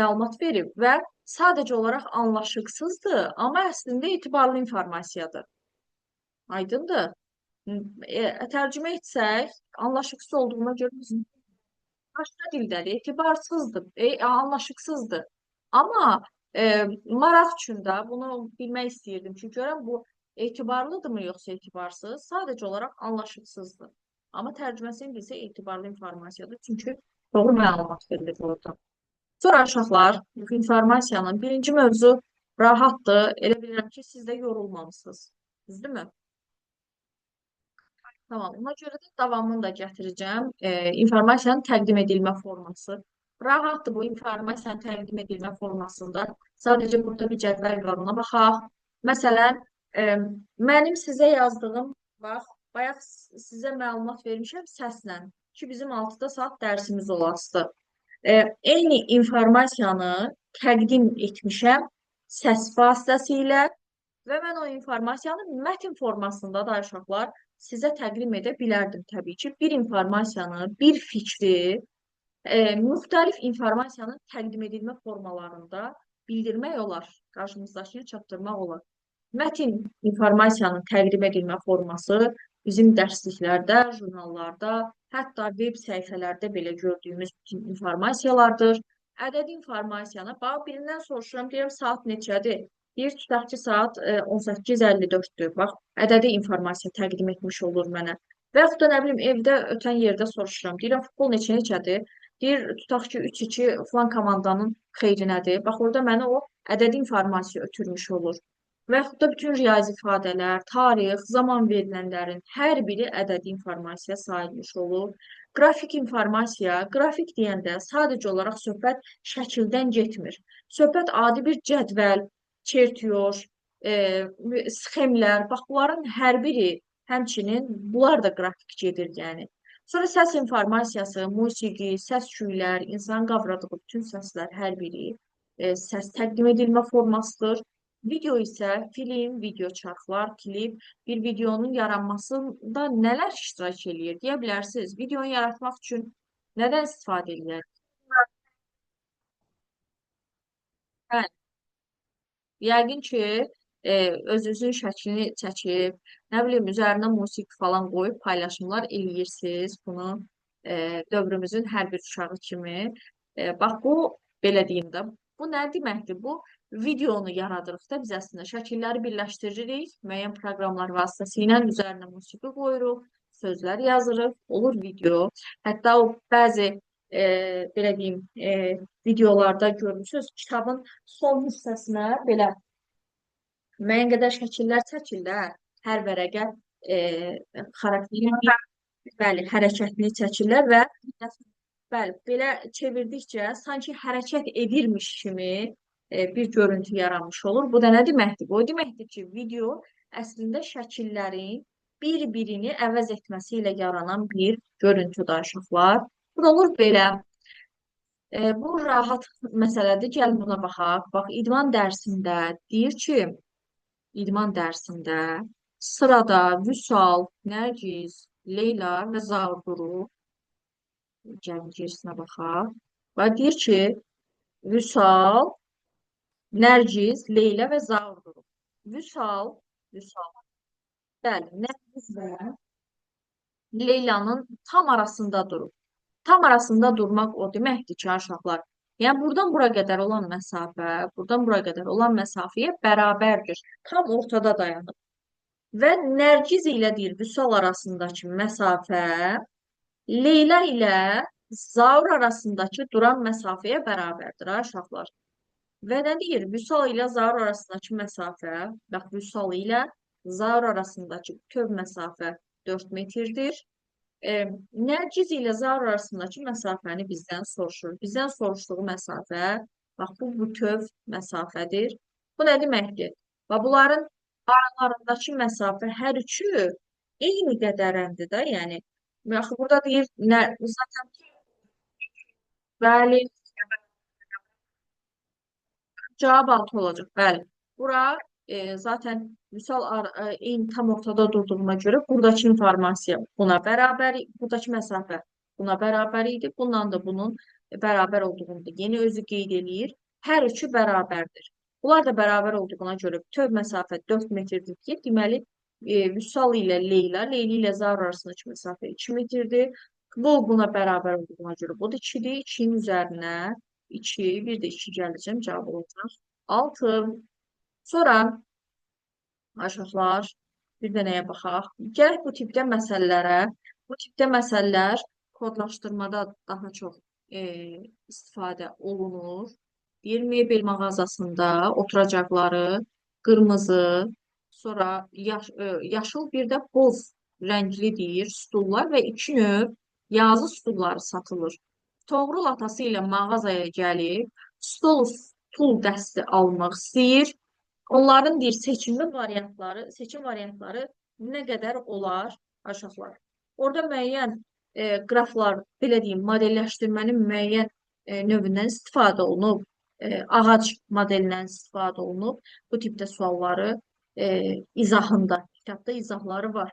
məlumat verib və sadəcə olaraq anlaşıqsızdır, amma əslində etibarlı informasiyadır. Aydındır? Tərcümə etsək, anlaşıqsız olduğuna görə bizim başqa dildədir, etibarsızdır, anlaşıqsızdır. Amma maraq üçün də bunu bilmək istəyirdim ki, görəm bu etibarlıdırmı yoxsa etibarsız? Sadəcə olaraq anlaşıqsızdır. Amma tərcüməsini bilsə etibarlı informasiyadır, çünki doğru məlumat verilir orada. Sonra uşaqlar, bu informasiyanın birinci mövzu rahatdır. Elə bilirəm ki, siz də yorulmamısınız. Düzdürmü? Tamam, ona görə də davamını da gətirəcəm. İnformasiyanın təqdim edilmə forması. Rahatdır bu informasiyanın təqdim edilmə formasında. Sadəcə burada bir cədvəl var, ona baxaq. Məsələn, e, mənim sizə yazdığım, bax, bayaq sizə məlumat vermişəm səslə ki, bizim 6-da saat dərsimiz olasıdır. Eyni informasiyanı təqdim etmişəm səs vasitəsilə və mən o informasiyanı mətn formasında da uşaqlar sizə təqdim edə bilərdim təbii ki. Bir informasiyanı, bir fikri, müxtəlif informasiyanın təqdim edilmə formalarında bildirmək olar, qarşımızdakını çatdırmaq olar. Mətn informasiyanın təqdim edilmə forması bizim dərsliklərdə, jurnallarda, hətta veb səhifələrdə belə gördüyümüz bütün informasiyalardır. Ədəd informasiyanı, bax, birindən soruşuram, deyirəm, saat neçədir? Deyir, tutaq ki, saat 18:54-dür. Bax, ədədi informasiya təqdim etmiş olur mənə. Və yaxud da, nə bilim, evdə ötən yerdə soruşuram. Deyirəm, futbol neçə-neçədir? Deyir, tutaq ki, 3-2 falan komandanın xeyrinədir. Bax, orada mənə o ədədi informasiya ötürmüş olur. Və yaxud da bütün riyazi ifadələr, tarix, zaman verilənlərin hər biri ədədi informasiya sayılmış olur. Qrafik informasiya, qrafik deyəndə sadəcə olaraq söhbət şəkildən getmir. Söhbət adi bir cədvəl, çertyor, sxemlər, bax bunların hər biri, həmçinin bunlar da qrafik gedir, yəni. Sonra səs informasiyası, musiqi, səs küylər, insanın qavradığı bütün səslər hər biri səs təqdim edilmə formasıdır. Video isə film, video çarxlar, klip, bir videonun yaranmasında nələr iştirak eləyir? Deyə bilərsiniz, videonu yaratmaq üçün nədən istifadə edir? Hə, yəqin ki, özünüzün şəklini çəkib, nə bilim, üzərinə musiqi falan qoyub paylaşımlar eləyirsiniz bunu dövrümüzün hər bir uşağı kimi. Bax, bu, belə deyim də, bu nə deməkdir? Bu, videonu yaradırıq da biz əslində şəkilləri birləşdiririk, müəyyən proqramlar vasitəsilə üzərinə musiqi qoyuruq, sözlər yazırıq, olur video. Hətta o bəzi belə deyim, videolarda görmüsünüz, kitabın son hissəsinə belə müəyyən qədər şəkillər çəkil də, hər vərəqə xarakterin bəli, hərəkətini çəkirlər və Bəli, belə çevirdikcə sanki hərəkət edirmiş kimi bir görüntü yaranmış olur. Bu da nə deməkdir? Bu o deməkdir ki, video əslində şəkillərin bir-birini əvəz etməsi ilə yaranan bir görüntüdür uşaqlar. Bu da olur belə. Bu rahat məsələdir. Gəlin buna baxaq. Bax, idman dərsində deyir ki, idman dərsində sırada Vüsal, Nərgiz, Leyla və Zaur durur. Gəlin gerisinə baxaq. Və deyir ki, Vüsal, Nərgiz, Leyla və Zaur durur. Vüsal, bəli, Nərgiz və Leylanın tam arasında durur. Tam arasında durmaq o deməkdir ki, uşaqlar. Yəni, buradan bura qədər olan məsafə, buradan bura qədər olan məsafəyə bərabərdir. Tam ortada dayanır. Və Nərgiz ilə deyir, Vüsal arasındakı məsafə Leyla ilə Zaur arasındakı duran məsafəyə bərabərdir, ha, uşaqlar. Və nə deyir? Vüsal ilə Zaur arasındakı məsafə, bax, Vüsal ilə Zaur arasındakı bütöv məsafə 4 metrdir. Nərgiz ilə Zaur arasındakı məsafəni bizdən soruşur. Bizdən soruşduğu məsafə, bax, bu bütöv məsafədir. Bu nə deməkdir? Və bunların aralarındakı məsafə hər üçü eyni qədərəndir də, yəni. Yaxı, burada deyir, zaten, bəli, cavab 6 olacaq, bəli. Bura zaten Vüsal eyni tam ortada durduğuna görə buradakı informasiya buna bərabər, buradakı məsafə buna bərabər idi. Bundan da bunun bərabər olduğunu da yeni özü qeyd eləyir. Hər üçü bərabərdir. Bunlar da bərabər olduğuna görə bütöv məsafə 4 metrdir ki, deməli Vüsal ilə Leyla, Leyla ilə Zaur arasındakı məsafə 2 metrdir. Bu buna bərabər olduğuna görə bu da 2-dir. 2-nin üzərinə 2, bir də 2 gələcəm, cavab olacaq 6. Sonra uşaqlar, bir də nəyə baxaq? Gələk bu tipdə məsələlər kodlaşdırmada daha çox istifadə olunur. Bir mebel mağazasında oturacaqları qırmızı, sonra yaşıl, bir də boz rəngli deyir stullar və 2 növ yazı stulları satılır. Toğrul atası ilə mağazaya gəlib stul dəsti almaq istəyir. Onların deyir seçim variantları nə qədər olar aşağılar. Orada müəyyən qraflar, belə deyim, modelləşdirmənin müəyyən növündən istifadə olunub, ağac modelindən istifadə olunub. Bu tipdə sualları izahında, kitabda izahları var.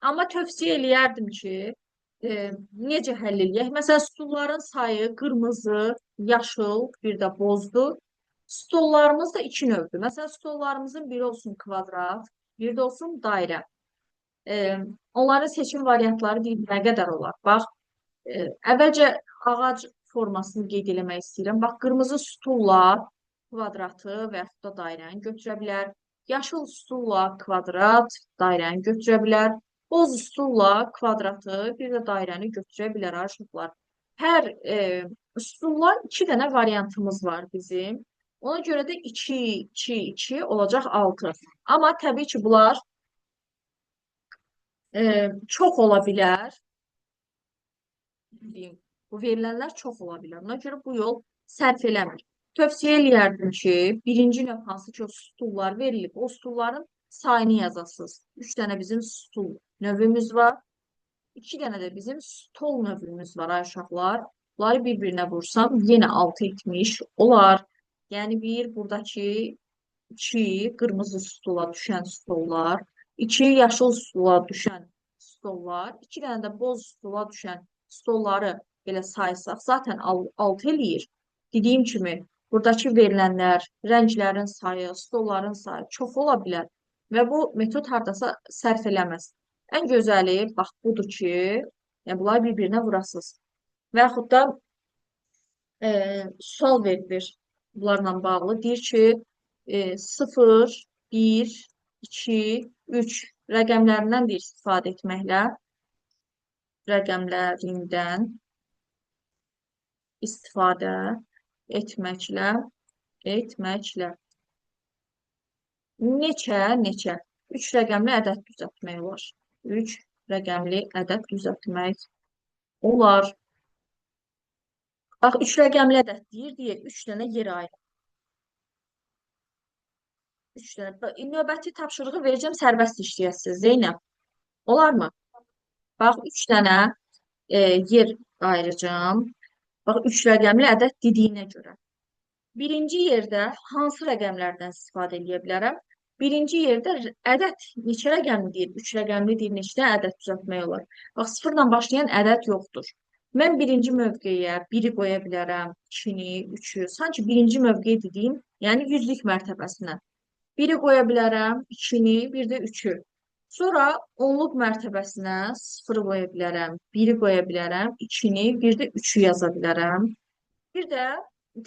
Amma tövsiyə eləyərdim ki, necə həll eləyək? Məsələn, stulların sayı qırmızı, yaşıl, bir də bozdur. Stollarımız da 2 növdür. Məsələn, stollarımızın biri olsun kvadrat, bir də olsun dairə. Onların seçim variantları deyil, nə qədər olar? Bax, əvvəlcə ağac formasını qeyd eləmək istəyirəm. Bax, qırmızı stulla kvadratı və yaxud da dairəni götürə bilər. Yaşıl stulla kvadrat, dairəni götürə bilər. Boz stulla kvadratı, bir də dairəni götürə bilər, uşaqlar. Hər stulla 2 dənə variantımız var bizim. Ona görə də 2, 2, 2 olacaq 6. Amma təbii ki, bunlar çox ola bilər. Bu verilənlər çox ola bilər. Ona görə bu yol sərf eləmir. Tövsiyə eləyərdim ki, birinci növ hansı ki, o stullar verilib, o stulların sayını yazasınız. 3 dənə bizim stul növümüz var. 2 dənə də bizim stol növümüz var, uşaqlar. Bunları bir-birinə vursam, yenə 6 etmiş olar. Yəni, buradakı 2 qırmızı stula düşən stollar, 2 yaşıl stula düşən stollar, 2 dənə də boz stula düşən stolları belə saysaq, zaten 6 eləyir. Dediyim kimi, buradakı verilənlər, rənglərin sayı, stolların sayı çox ola bilər və bu metod hardasa sərf eləməz. Ən gözəli, bax, budur ki, yəni bunları bir-birinə vurasınız. Və yaxud da sual verilir bunlarla bağlı. Deyir ki, 0, 1, 2, 3 rəqəmlərindən deyir istifadə etməklə, rəqəmlərindən istifadə etməklə neçə 3 rəqəmli ədəd düzəltmək olar. 3 rəqəmli ədəd düzəltmək olar. Bax, 3 rəqəmli ədəd deyir, 3 dənə yer ayrı. 3 dənə. Növbəti tapşırığı verəcəm, sərbəst işləyəsiniz, Zeynəb. Olarmı? Bax, 3 dənə yer ayıracağım. Bax, 3 rəqəmli ədəd dediyinə görə. Birinci yerdə hansı rəqəmlərdən istifadə edə bilərəm? Birinci yerdə ədəd neçə rəqəmli deyir? 3 rəqəmli deyir, neçə ədəd düzəltmək olar? Bax, sıfırla başlayan ədəd yoxdur. Mən birinci mövqeyə 1-i qoya bilərəm, 2-ni, 3-ü. Sanki birinci mövqe dediyim, yəni yüzlük mərtəbəsinə. 1-i qoya bilərəm, 2-ni, bir də 3-ü. Sonra onluq mərtəbəsinə 0-ı qoya bilərəm, 1-i qoya bilərəm, 2-ni, bir də 3-ü yaza bilərəm. Bir də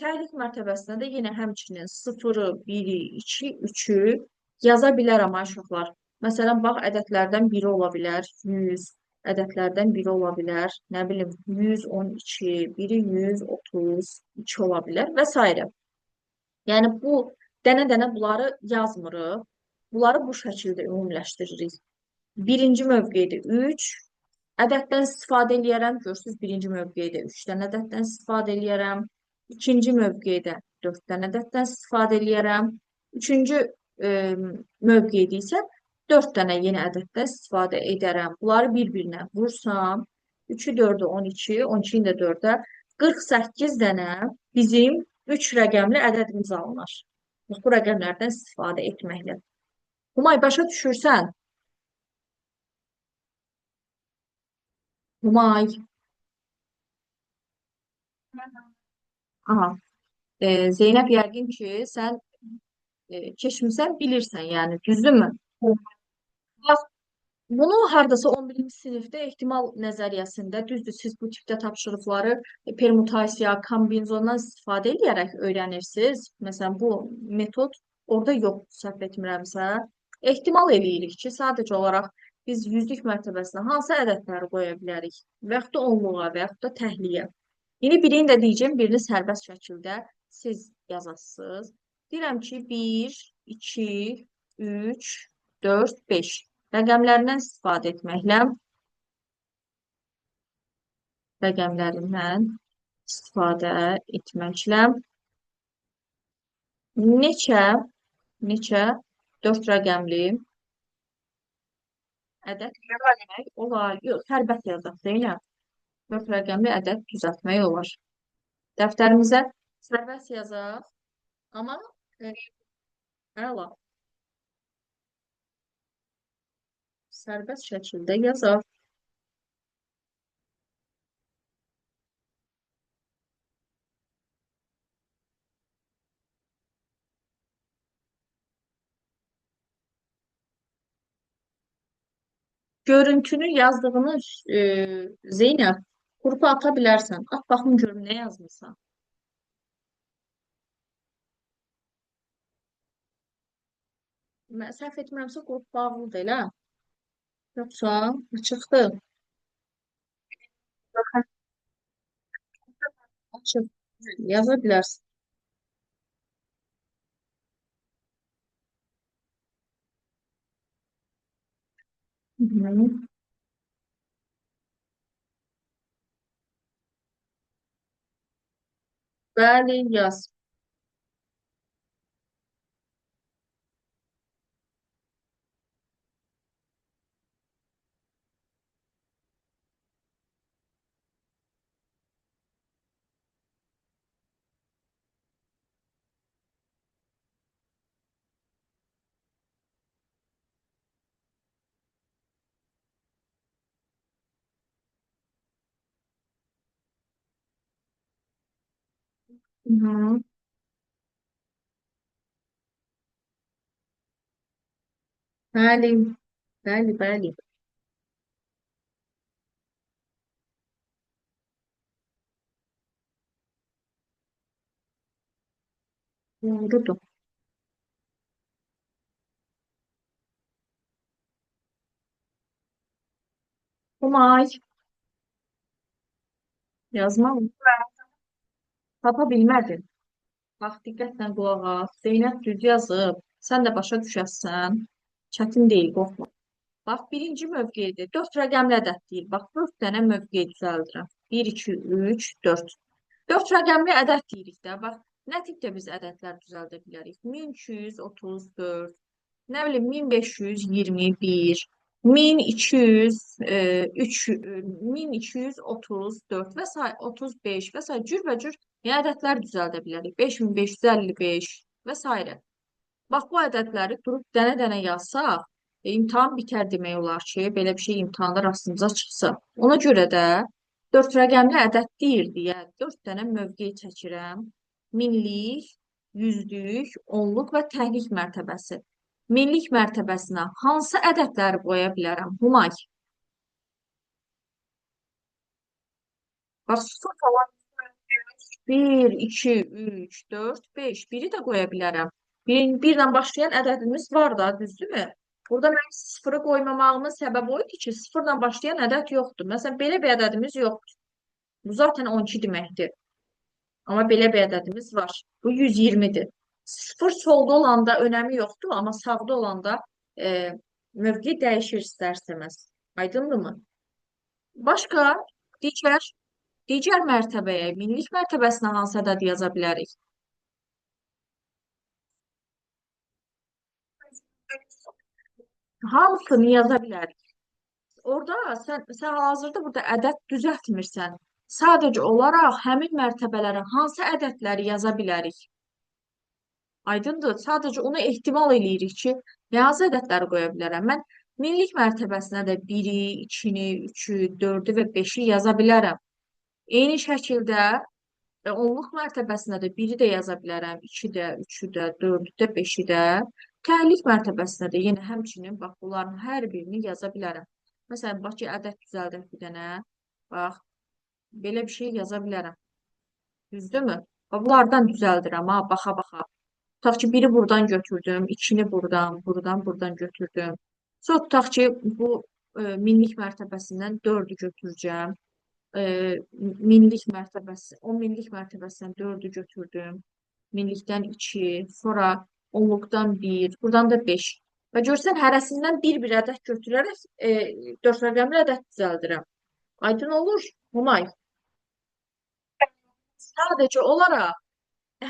təhlik mərtəbəsinə də yenə həmçinin 0-ı, 1-i, 2, 3-ü yaza bilərəm ay uşaqlar. Məsələn, bax, ədədlərdən biri ola bilər 100, ədədlərdən biri ola bilər, nə bilim, 112, biri 132 ola bilər və s. Yəni, bu dənə-dənə bunları yazmırıq. Bunları bu şəkildə ümumiləşdiririk. Birinci mövqedə 3, ədəddən istifadə eləyərəm. Görürsünüz, birinci mövqedə 3 dənə ədəddən istifadə eləyərəm. İkinci mövqedə 4 dənə ədəddən istifadə eləyərəm. Üçüncü mövqedə isə 4 dənə yeni ədəddən istifadə edərəm. Bunları bir-birinə vursam, 3-ü 4-ü 12, 12-ni də 4-ə 48 dənə bizim 3 rəqəmli ədədimiz alınır. Bu rəqəmlərdən istifadə etməklə. Humay, başa düşürsən? Humay. Aha. Zeynəb, yəqin ki, sən keçmisən, bilirsən, yəni, düzdürmü? Bax, bunu hardasa 11-ci sinifdə ehtimal nəzəriyyəsində, düzdür, siz bu tipdə tapşırıqları permutasiya, kombinzondan istifadə edərək öyrənirsiniz. Məsələn, bu metod orada yox, səhv etmirəmsə. Ehtimal eləyirik ki, sadəcə olaraq biz yüzlük mərtəbəsinə hansı ədədləri qoya bilərik? Və yaxud da onluğa, və yaxud da təhliyə. İndi birini də deyəcəm, birini sərbəst şəkildə siz yazasınız. Deyirəm ki, 1, 2, 3, 4, 5 rəqəmlərindən istifadə etməklə neçə 4 rəqəmli ədəd düzəltmək olar? Yox, sərbəst yazaq, Zeynəb. 4 rəqəmli ədəd düzəltmək olar. Dəftərimizə sərbəst yazaq, amma əla, sərbəst şəkildə yazaq. Görüntünü yazdığını Zeynəb, qrupa ata bilərsən. At baxım görüm nə yazmısan. Səhv etmirəmsə qrup bağlıdır elə. Yoxsa açıqdır. Açıq. Yaza bilərsən. Hı -hı. Bəli, yaz. Hı -hı. Bəli, bəli, bəli. Doğrudur. Humay, yazmaq tapa bilmədin. Bax, diqqətlə qulaq as. Zeynəb düz yazıb. Sən də başa düşəsən. Çətin deyil, qorxma. Bax, birinci mövqedir. 4 rəqəmli ədəd deyil. Bax, 4 dənə mövqe düzəldirəm. 1, 2, 3, 4. Dörd rəqəmli ədəd deyirik də. Bax, nə tipdə biz ədədlər düzəldə bilərik? 1234, nə bilim 1521, 1200, 1234 və s. 35 və s. cürbəcür ədədlər düzəldə bilərik. 5555 və s. Bax, bu ədədləri durub dənə-dənə yazsaq, imtahan bitər demək olar ki, belə bir şey imtahanda rastımıza çıxsa. Ona görə də dörd rəqəmli ədəd deyil deyə dörd dənə mövqe çəkirəm. Minlik, yüzlük, onluq və təhlik mərtəbəsi. Minlik mərtəbəsinə hansı ədədləri qoya bilərəm? Humay. Bax, sıfır falan 1, 2, 3, 4, 5. Biri də qoya bilərəm. Birlə başlayan ədədimiz var da, düzdürmü? Burada mənim sıfırı qoymamağımın səbəbi o idi ki, sıfırla başlayan ədəd yoxdur. Məsələn, belə bir ədədimiz yoxdur. Bu zaten 12 deməkdir. Amma belə bir ədədimiz var. Bu 120-dir. Sıfır solda olanda önəmi yoxdur, amma sağda olanda e, mövqe dəyişir istər-istəməz. Aydındırmı? Başqa, digər mərtəbəyə, minlik mərtəbəsinə hansı ədəd yaza bilərik? Hamısını yaza bilərik. Orada sən hazırda burada ədəd düzəltmirsən. Sadəcə olaraq həmin mərtəbələrə hansı ədədləri yaza bilərik? Aydındır. Sadəcə onu ehtimal eləyirik ki, hansı ədədləri qoya bilərəm. Mən minlik mərtəbəsinə də 1-i, 2-ni, 3-ü, 4-ü və 5-i yaza bilərəm. Eyni şəkildə onluq mərtəbəsinə də 1-i də yaza bilərəm, 2-i də, 3-ü də, 4-ü də, 5-i də. Təhlik mərtəbəsinə də yenə həmçinin bax bunların hər birini yaza bilərəm. Məsələn, Bakı ədəd düzəldək bir dənə. Bax, belə bir şey yaza bilərəm. Düzdürmü? Bax, bunlardan düzəldirəm ha, baxa-baxa. Tutaq ki, biri buradan götürdüm, ikini buradan götürdüm. Sonra tutaq ki, bu minlik mərtəbəsindən 4-ü götürəcəm. E, minlik mərtəbəsi, 10 minlik mərtəbəsindən 4-ü götürdüm. Minlikdən 2, sonra onluqdan 1, buradan da 5. Və görsən, hərəsindən bir ədəd götürərək 4 rəqəmli ədəd düzəldirəm. Aydın olur, Humay. Sadəcə olaraq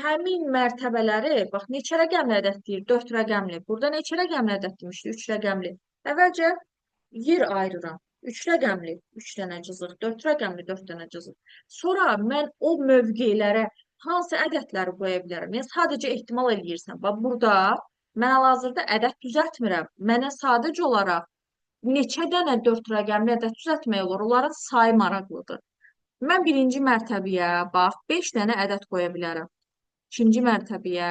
həmin mərtəbələri, bax, neçə rəqəmli ədəd deyir? 4 rəqəmli. Burada neçə rəqəmli ədəd demişdi? 3 rəqəmli. Əvvəlcə yer ayırıram. 3 rəqəmli, 3 dənə cızıq, 4 rəqəmli, 4 dənə cızıq. Sonra mən o mövqelərə hansı ədədləri qoya bilərəm? Yəni sadəcə ehtimal eləyirsən. Bax burada mən hal-hazırda ədəd düzəltmirəm. Mənə sadəcə olaraq neçə dənə 4 rəqəmli ədəd düzəltmək olur? Onların sayı maraqlıdır. Mən birinci mərtəbəyə bax 5 dənə ədəd qoya bilərəm. İkinci mərtəbəyə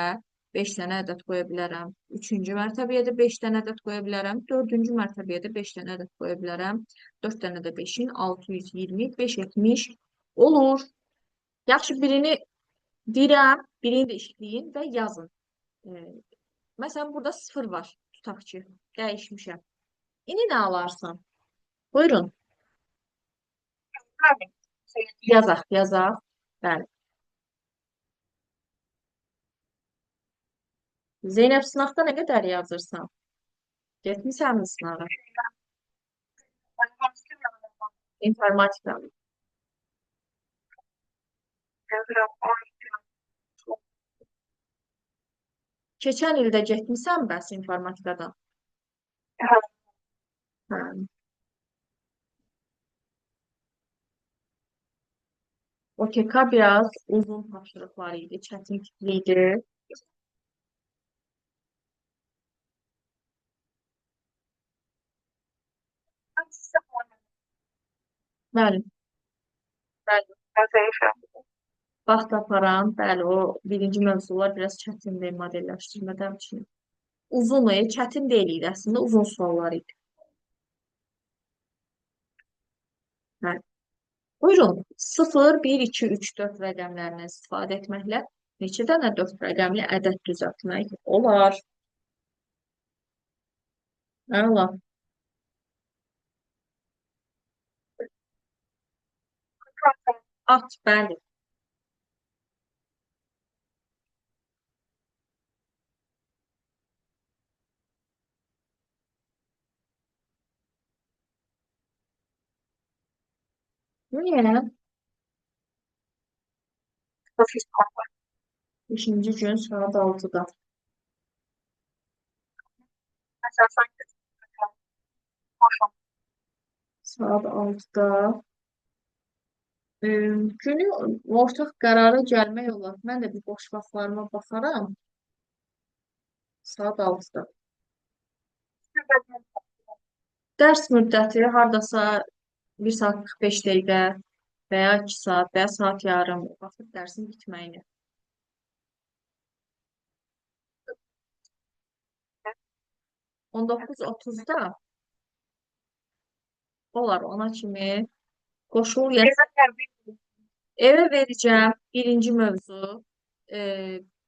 5 dənə ədəd qoya bilərəm. Üçüncü mərtəbəyə də 5 dənə ədəd qoya bilərəm. Dördüncü mərtəbəyə də 5 dənə ədəd qoya bilərəm. 4 dənə də 5-in 620, 570 olur. Yaxşı, birini deyirəm, birini də işləyin və yazın. Məsələn, burada 0 var. Tutaq ki, dəyişmişəm. İndi nə alarsan? Buyurun. Yazaq, yazaq. Bəli. Zeynəb, sınaqda nə qədər yazırsan? Getmisən mi sınağa? İnformatika. Keçən ildə getmisən bəs informatikadan? Hə. OTK biraz uzun tapşırıqlar idi, çətin tipli idi. Bəli, bəli. Vaxt aparan, bəli, o birinci mövzular biraz çətindir modelləşdirmədə üçün. Uzun, çətin deyil idi əslində, uzun suallar idi. Bəli. Buyurun, 0, 1, 2, 3, 4 rəqəmlərindən istifadə etməklə neçə dənə 4 rəqəmli ədəd düzəltmək olar? Əla. At, bəli. Niyə? Beşinci gün saat 6'da. Saat 6'da. Günü ortaq qərara gəlmək olar. Mən də bir boş vaxtlarıma baxaram. Saat 6'da. Dərs müddəti hardasa 1 saat 45 dəqiqə və ya 2 saat və ya saat yarım vaxt dərsin bitməyinə. 19:30-da olar ona kimi qoşul. Evə verəcəm birinci mövzu, e,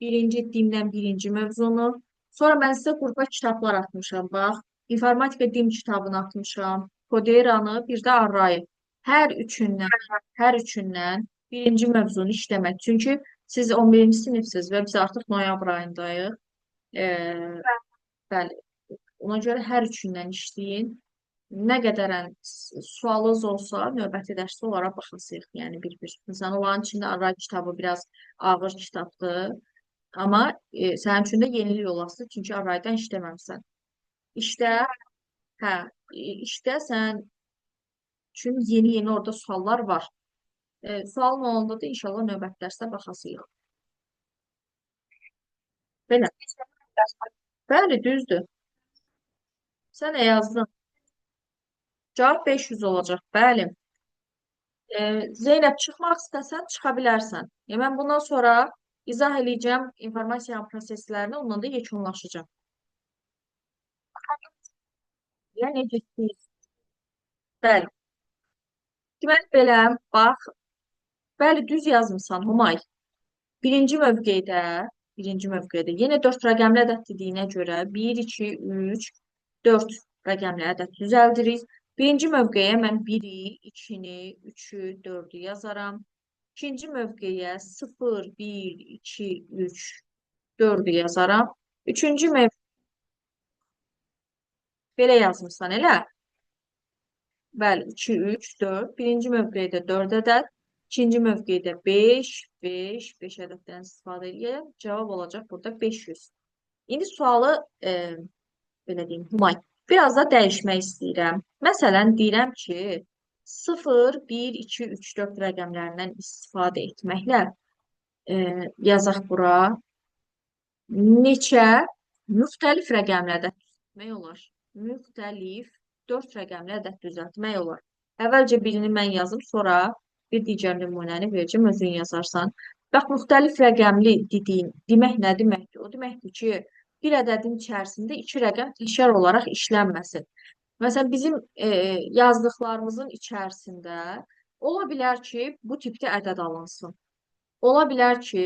birinci dildən birinci mövzunu. Sonra mən sizə qrupa kitablar atmışam. Bax, informatika dim kitabını atmışam. Kodeyranı, bir də Arrayı. Hər üçündən birinci mövzunu işləmək. Çünki siz 11-ci sinifsiz və biz artıq noyabr ayındayıq. E, bəli. Ona görə hər üçündən işləyin. Nə qədərən sualınız olsa, növbəti dərsdə onlara baxasıyıq. Yəni bir-bir. Məsələn, onların içində Array kitabı biraz ağır kitabdır. Amma sənin üçün də yenilik olası, çünki Arraydan işləməmsən. İşdə, hə, işdə sən üçün yeni-yeni orada suallar var. Sualın olanda da inşallah növbəti dərsdə baxasıyıq. Belə. Bəli, düzdür. Sən də yazdın. Cavab 500 olacaq. Bəli. Zeynəb, çıxmaq istəsən, çıxa bilərsən. Mən bundan sonra izah eləyəcəm informasiyanın proseslərini, onunla da yekunlaşacağım. Yəni, necə istəyirsən? Bəli. Deməli, belə, bax, bəli, düz yazmısan, Humay. Birinci mövqedə yenə 4 rəqəmli ədəd dediyinə görə 1, 2, 3, 4 rəqəmli ədəd düzəldirik. Birinci mövqeyə mən 1-i, 2-ni, 3-ü, 4-ü yazaram. İkinci mövqeyə 0, 1, 2, 3, 4-ü yazaram. Üçüncü mövqeyə belə yazmışsan, elə? Bəli, 2, 3, 4. Birinci mövqedə 4 ədəd. İkinci mövqedə 5, 5 ədəddən istifadə edək. Cavab olacaq burada 500. İndi sualı, belə deyim, Humay, biraz da dəyişmək istəyirəm. Məsələn, deyirəm ki, 0, 1, 2, 3, 4 rəqəmlərindən istifadə etməklə yazaq bura neçə müxtəlif rəqəmli ədəd düzəltmək olar. Müxtəlif 4 rəqəmli ədəd düzəltmək olar. Əvvəlcə birini mən yazım, sonra bir digər nümunəni verəcəm, özün yazarsan. Bax, müxtəlif rəqəmli demək nə deməkdir? O deməkdir ki, bir ədədin içərisində 2 rəqəm təkrar olaraq işlənməsin. Məsələn, bizim yazdıqlarımızın içərisində ola bilər ki, bu tipdə ədəd alınsın. Ola bilər ki,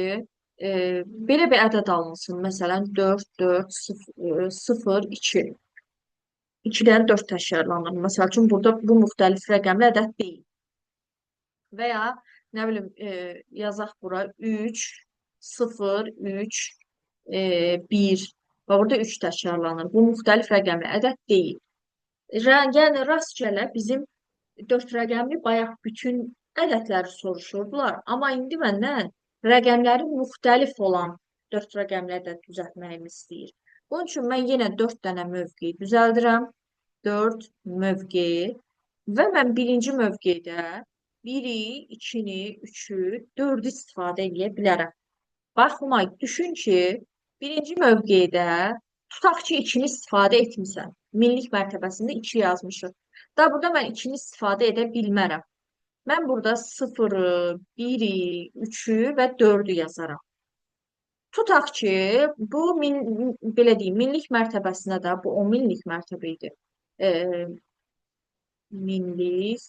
belə bir ədəd alınsın. Məsələn, 4, 4, 0, 2. 2-dən 4 təkrarlanır. Məsəl üçün, burada bu müxtəlif rəqəmli ədəd deyil. Və ya, nə bilim, yazaq bura 3, 0, 3, 1. Və burada 3 təkrarlanır. Bu müxtəlif rəqəmli ədəd deyil. Yəni, rastgələ bizim 4 rəqəmli bayaq bütün ədədləri soruşurdular. Amma indi məndən rəqəmləri müxtəlif olan 4 rəqəmli ədəd düzəltməyimi istəyir. Bunun üçün mən yenə 4 dənə mövqeyi düzəldirəm. 4 mövqeyi və mən birinci mövqedə 1-i, 2-ni, 3-ü, 4-ü istifadə edə bilərəm. Bax, Humay, düşün ki, birinci mövqedə tutaq ki, 2-ni istifadə etmirsən. Minlik mərtəbəsində 2 yazmışıq. Da burada mən 2-ni istifadə edə bilmərəm. Mən burada 0-ı, 1-i, 3-ü və 4-ü yazaram. Tutaq ki, bu belə deyim, minlik mərtəbəsinə də bu 10 minlik mərtəbə idi. Minlik,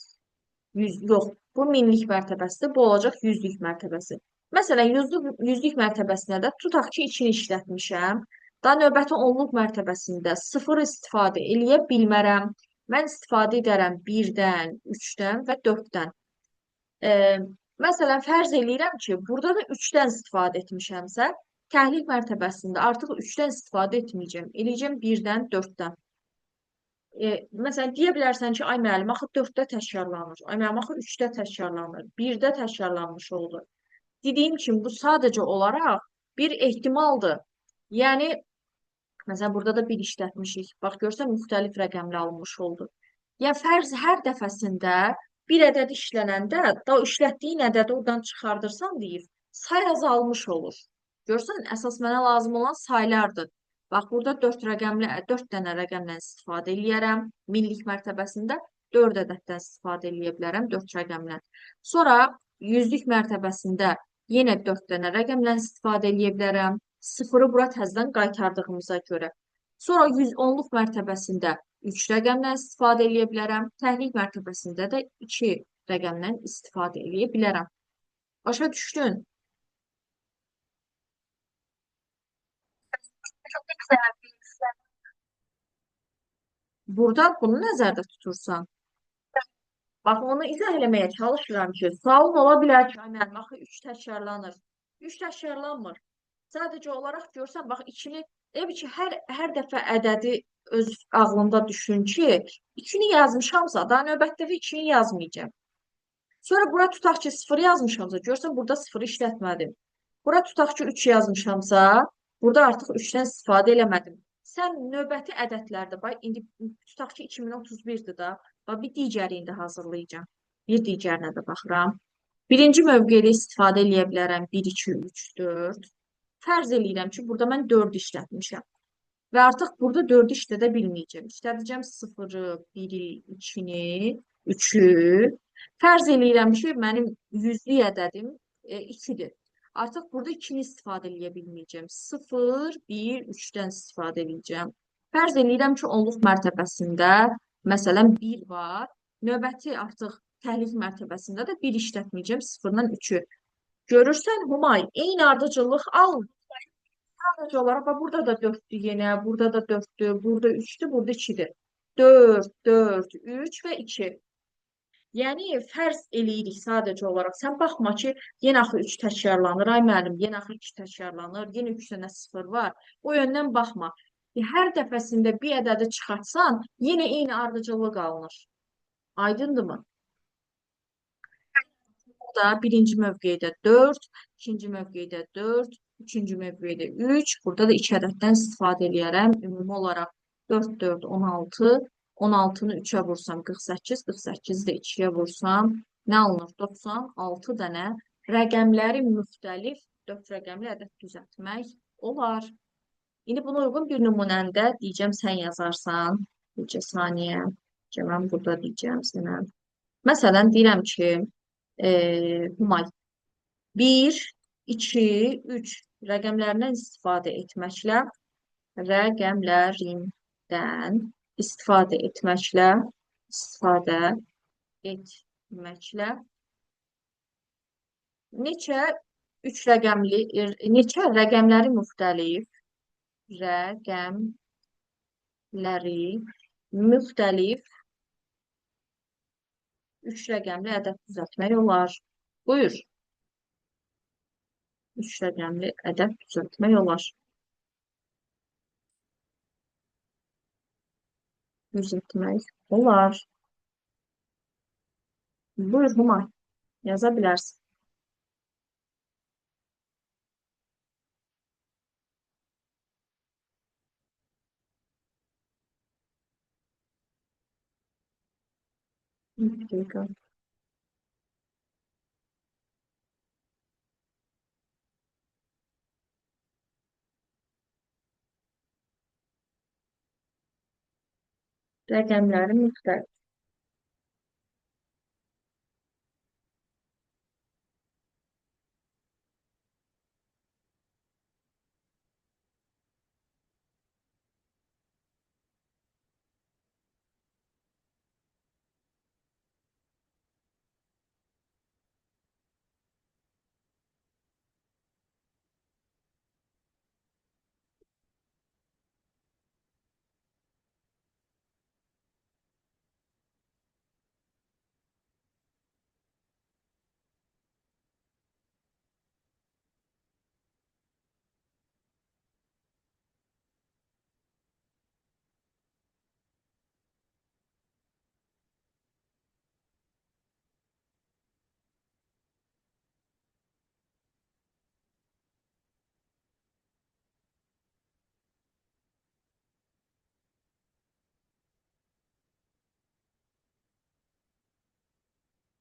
100, yox, bu minlik mərtəbəsidir, bu olacaq 100-lük mərtəbəsi. Məsələn, 100-lük mərtəbəsinə də tutaq ki, 2-ni işlətmişəm. Daha növbəti 10-luq mərtəbəsində 0 istifadə eləyə bilmərəm. Mən istifadə edərəm 1-dən, 3-dən və 4-dən. Məsələn, fərz eləyirəm ki, burada da 3-dən istifadə etmişəmsə, təhlil mərtəbəsində artıq 3-dən istifadə etməyəcəm. Eləyəcəm 1-dən, 4-dən. Məsələn, deyə bilərsən ki, ay müəllim, axı 4-də təkrarlanır. Ay müəllim, axı 3-də təkrarlanır. 1-də təkrarlanmış oldu. Dediyim kimi bu sadəcə olaraq bir ehtimaldır. Yəni, məsələn, burada da bir işlətmişik. Bax, görsən, müxtəlif rəqəmlə alınmış oldu. Ya fərz hər dəfəsində bir ədəd işlənəndə, da işlətdiyin ədədi oradan çıxardırsan deyir, say azalmış olur. Görsən, əsas mənə lazım olan saylardır. Bax, burada 4 dənə rəqəmlə istifadə eləyərəm. Minlik mərtəbəsində 4 ədəddən istifadə eləyə bilərəm, 4 rəqəmlə. Sonra yüzlük mərtəbəsində yenə 4 dənə rəqəmlə istifadə eləyə bilərəm. Sıfırı bura təzədən qaytardığımıza görə. Sonra 110-luq mərtəbəsində 3 rəqəmdən istifadə eləyə bilərəm. Təhlik mərtəbəsində də 2 rəqəmdən istifadə eləyə bilərəm. Başa düşdün? Burada bunu nəzərdə tutursan. Bax, onu izah eləməyə çalışıram ki, sualın ola bilər ki, ay müəllim, axı 3 təkrarlanır. 3 təkrarlanmır. Sadəcə olaraq görsən, bax, ikini, elə bil ki, hər dəfə ədədi öz ağlında düşün ki, ikini yazmışamsa, daha növbəti dəfə ikini yazmayacağam. Sonra bura tutaq ki, 0 yazmışamsa, görsən, burada 0 işlətmədim. Bura tutaq ki, 3 yazmışamsa, burada artıq 3-dən istifadə eləmədim. Sən növbəti ədədlərdə, bax, indi tutaq ki, 2031-dir da, bax, bir digəri indi hazırlayacağam. Bir digərinə də baxıram. Birinci mövqedə istifadə eləyə bilərəm 1, 2, 3, 4. Fərz eləyirəm ki, burada mən 4 işlətmişəm. Və artıq burada 4-ü işlədə bilməyəcəm. İşlədəcəm 0-ı, 1-i, 2-ni, 3-ü. Fərz eləyirəm ki, mənim yüzlük ədədim 2-dir. Artıq burada 2-ni istifadə eləyə bilməyəcəm. 0, 1, 3-dən istifadə edəcəm. Fərz eləyirəm ki, onluq mərtəbəsində məsələn 1 var. Növbəti artıq təhlik mərtəbəsində də 1 işlətməyəcəm. 0-dan 3-ü. Görürsən, Humay, eyni ardıcıllıq al. Sadəcə olaraq bax, burada da 4-dür yenə, burada da 4-dür, burada 3-dür, burada 2-dir. 4, 4, 3 və 2. Yəni, fərz eləyirik sadəcə olaraq. Sən baxma ki, yenə axı 3 təkrarlanır, ay müəllim, yenə axı 2 təkrarlanır, yenə 3 dənə 0 var. O yöndən baxma. Hər dəfəsində bir ədədi çıxartsan, yenə eyni ardıcıllıq alınır. Aydındırmı? Da birinci mövqedə 4, ikinci mövqedə 4, üçüncü mövqedə 3. Burada da 2 ədəddən istifadə eləyərəm. Ümumi olaraq 4, 4, 16. 16-nı 3-ə vursam 48, 48-i də 2-yə vursam nə alınır? 96 dənə rəqəmləri müxtəlif 4 rəqəmli ədəd düzəltmək olar. İndi buna uyğun bir nümunəndə deyəcəm, sən yazarsan. Bircə saniyə. Mən burada deyəcəm sənə. Məsələn, deyirəm ki, Humay 1, 2, 3 rəqəmlərindən istifadə etməklə neçə 3 rəqəmli neçə rəqəmləri müxtəlif 3 rəqəmli ədəd düzəltmək olar. Buyur. 3 rəqəmli ədəd düzəltmək olar. Düzəltmək olar. Buyur, Humay. Yaza bilərsən. Bir dəqiqə. Rəqəmləri müxtəlif.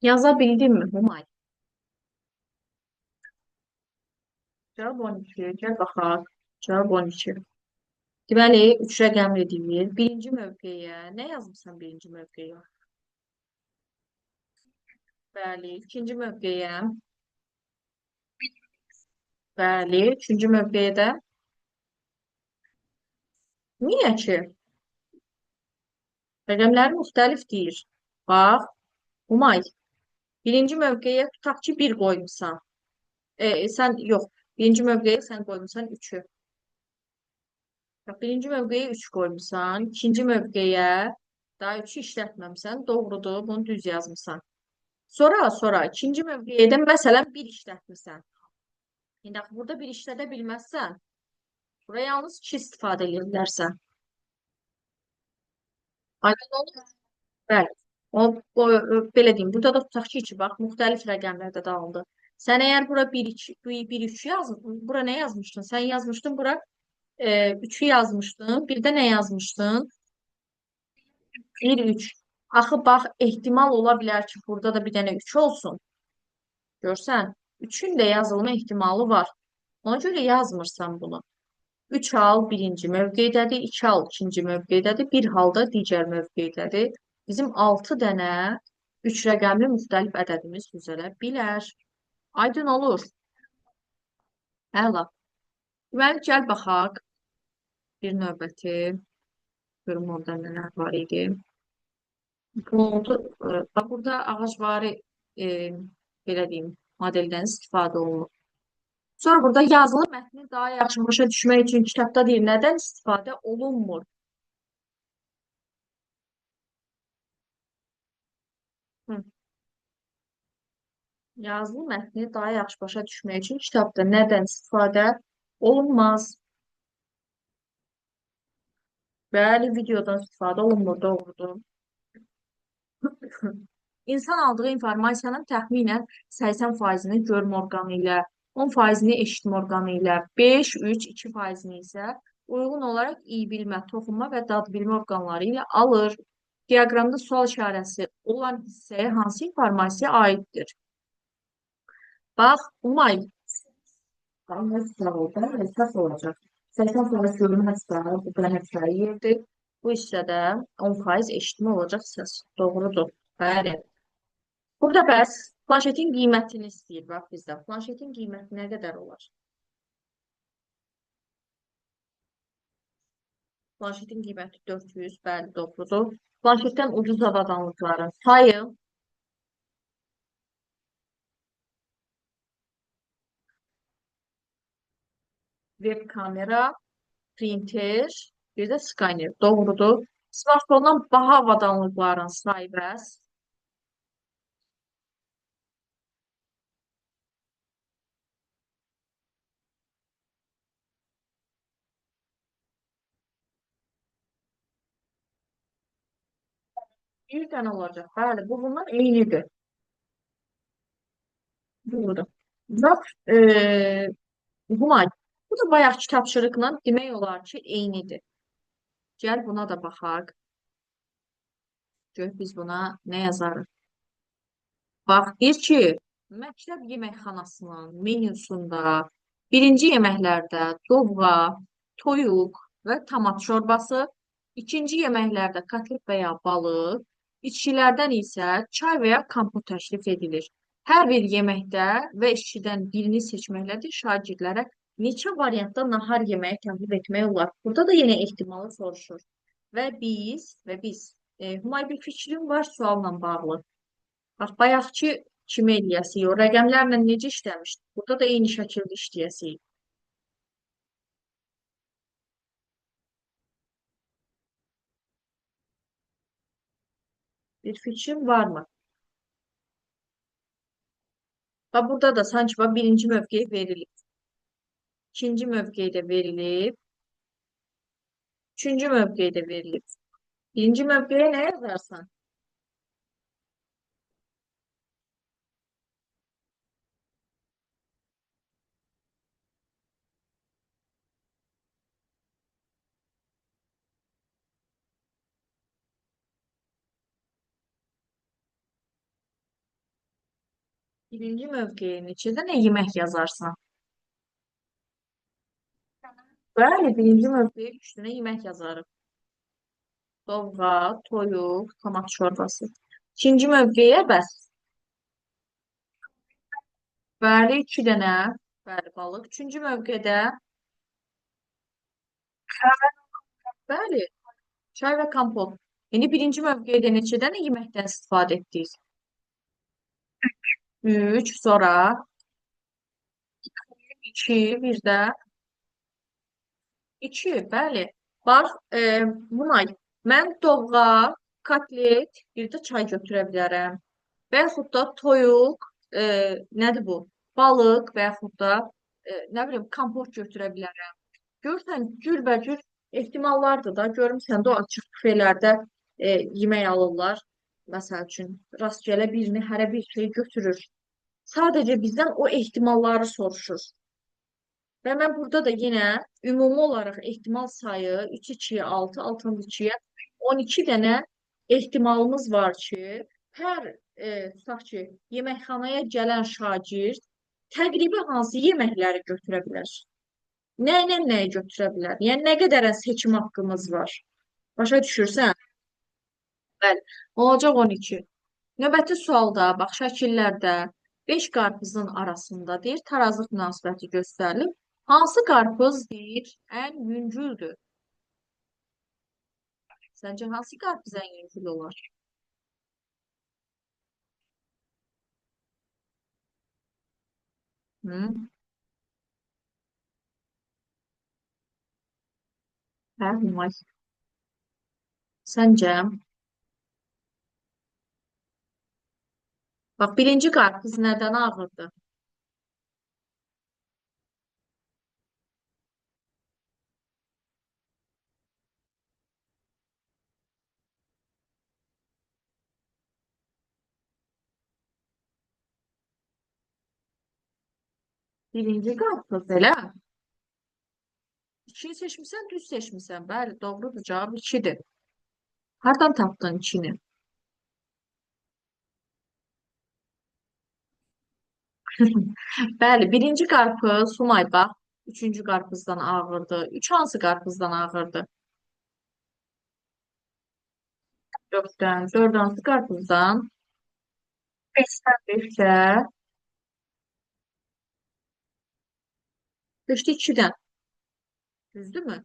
Yazabildin mi Humay? Cavab 12. Gəl baxaq. Cavab 12. Deməli, 3 rəqəmli deyil. Birinci mövqeyə. Nə yazmısan birinci mövqeyə? Bəli. İkinci mövqeyə. Bəli. Üçüncü mövqeyə də. Niyə ki? Rəqəmləri müxtəlif deyir. Bax, Humay. Birinci mövqeyə tutaq ki, 1 qoymusan. Sən yox. Birinci mövqeyə sən qoymusan 3-ü. Birinci mövqeyə 3 qoymusan. İkinci mövqeyə daha 3-ü işlətməmisən. Doğrudur. Bunu düz yazmısan. Sonra ikinci mövqeyə də məsələn 1 işlətmirsən. İndi axı burada 1 işlədə bilməzsən. Buraya yalnız 2 istifadə edə bilərsən. Aydın olur. Bəli. Belə deyim, burada da tutaq ki, 2 bax, müxtəlif rəqəmlərdə dağıldı. Sən əgər bura 1, 2, 1, 3 bura nə yazmışdın? Sən yazmışdın bura 3-ü yazmışdın. Bir də nə yazmışdın? 1, 3. Axı bax, ehtimal ola bilər ki, burada da bir dənə 3 olsun. Görsən, 3-ün də yazılma ehtimalı var. Ona görə yazmırsan bunu. 3 hal birinci mövqeydədir, 2 hal ikinci mövqeydədir, bir halda digər mövqeydədir. Bizim 6 dənə 3 rəqəmli müxtəlif ədədimiz düzələ bilər. Aydın olur. Əla. Deməli, gəl baxaq bir növbəti. Görüm orada nələr var idi. Burada ağacvari belə deyim, modeldən istifadə olunur. Sonra burada yazılı mətni daha yaxşı başa düşmək üçün kitabda deyir, nədən istifadə olunmur? Hı. Yazılı mətni daha yaxşı başa düşmək üçün kitabda nədən istifadə olunmaz? Bəli, videodan istifadə olunmur, doğrudur. İnsan aldığı informasiyanın təxminən 80%-ni görmə orqanı ilə, 10%-ni eşitmə orqanı ilə, 5, 3, 2%-ni isə uyğun olaraq iyi bilmə, toxunma və dad bilmə orqanları ilə alır. Diaqramda sual işarəsi olan hissəyə hansı informasiya aiddir? Bax, Umay, həssas olacaq. 80% görmə həssası, bu da həssası yerdir. Bu hissədə 10% eşitmə olacaq səs. Doğrudur. Bəli. Burada bəs planşetin qiymətini istəyir. Bax bizdə. Planşetin qiyməti nə qədər olar? Planşetin qiyməti 400, bəli, doğrudur. Planşetdən ucuz avadanlıqların sayı web kamera, printer, bir də skaner. Doğrudur. Smartfondan baha avadanlıqların sayı bəs. Bir dənə olacaq. Bəli, bu bunlar eynidir. Doğrudur. Bax, Humay, bu da bayaqki tapşırıqla demək olar ki, eynidir. Gəl buna da baxaq. Gör biz buna nə yazarıq. Bax, deyir ki, məktəb yeməkxanasının menyusunda birinci yeməklərdə dovğa, toyuq və tomat şorbası, ikinci yeməklərdə kotlet və ya balıq, içkilərdən isə çay və ya kompot təklif edilir. Hər bir yeməkdə və işçidən birini seçməklədir şagirdlərə neçə variantda nahar yeməyi təklif etmək olar. Burada da yenə ehtimalı soruşur. Və biz, Humay bir fikrim var sualla bağlı. Bax, bayaqki kimi eləyəsirik, o rəqəmlərlə necə işləmişdik? Burada da eyni şəkildə işləyəsirik. Bir fikrin varmı? Bax, burada da sanki bax, birinci mövqeyə verilib, ikinci mövqeyə də verilib, üçüncü mövqeyə də verilib. Birinci mövqeyə nə yazarsan? Birinci mövqeyin içində nə yemək yazarsan? Bəli, birinci mövqeyə üstünə yemək yazarıq. Dovğa, toyuq, tomat şorbası. İkinci mövqeyə bəs. Bəli, iki dənə. Bəli, balıq. Üçüncü mövqedə bəli, çay və kompot. İndi birinci mövqedə neçə dənə yeməkdən istifadə etdik? Üç, sonra iki, bir də iki, bəli. Bax, Bunay, mən dovğa, kotlet, bir də çay götürə bilərəm. Və yaxud da toyuq, nədir bu? Balıq və yaxud da, nə bilim, kompot götürə bilərəm. Görürsən, cürbəcür ehtimallardır da. Görmüsən də o açıq büfelərdə yemək alırlar. Məsəl üçün, rastgele birini hərə bir şey götürür. Sadəcə bizdən o ehtimalları soruşur. Və mən burada da yenə ümumi olaraq ehtimal sayı 3, 2, 6, 6-nın 2-yə 12 dənə ehtimalımız var ki, hər tutaq ki, yeməkxanaya gələn şagird təqribi hansı yeməkləri götürə bilər? Nə ilə nəyi götürə bilər? Yəni nə qədərən seçim haqqımız var? Başa düşürsən? Bəli. Olacaq 12. Növbəti sualda, bax, şəkillərdə 5 qarpızın arasında deyir, tarazlıq münasibəti göstərilib. Hansı qarpız deyir, ən yüngüldür? Səncə hansı qarpız ən yüngül olar? Hı? Hə, Humay. Səncə? Bax, birinci qarpız nədən ağırdır? Birinci qarpız, elə? İkini seçmişsən, düz seçmişsən. Bəli, doğrudur, cavab 2-dir. Hardan tapdın 2-ni? Bəli, birinci qarpız, Humay, bax, üçüncü qarpızdan ağırdır. Üç hansı qarpızdan ağırdır? Dörddən, dörd hansı qarpızdan? Beşdən. Beşə, beşdə ikidən. Düzdürmü?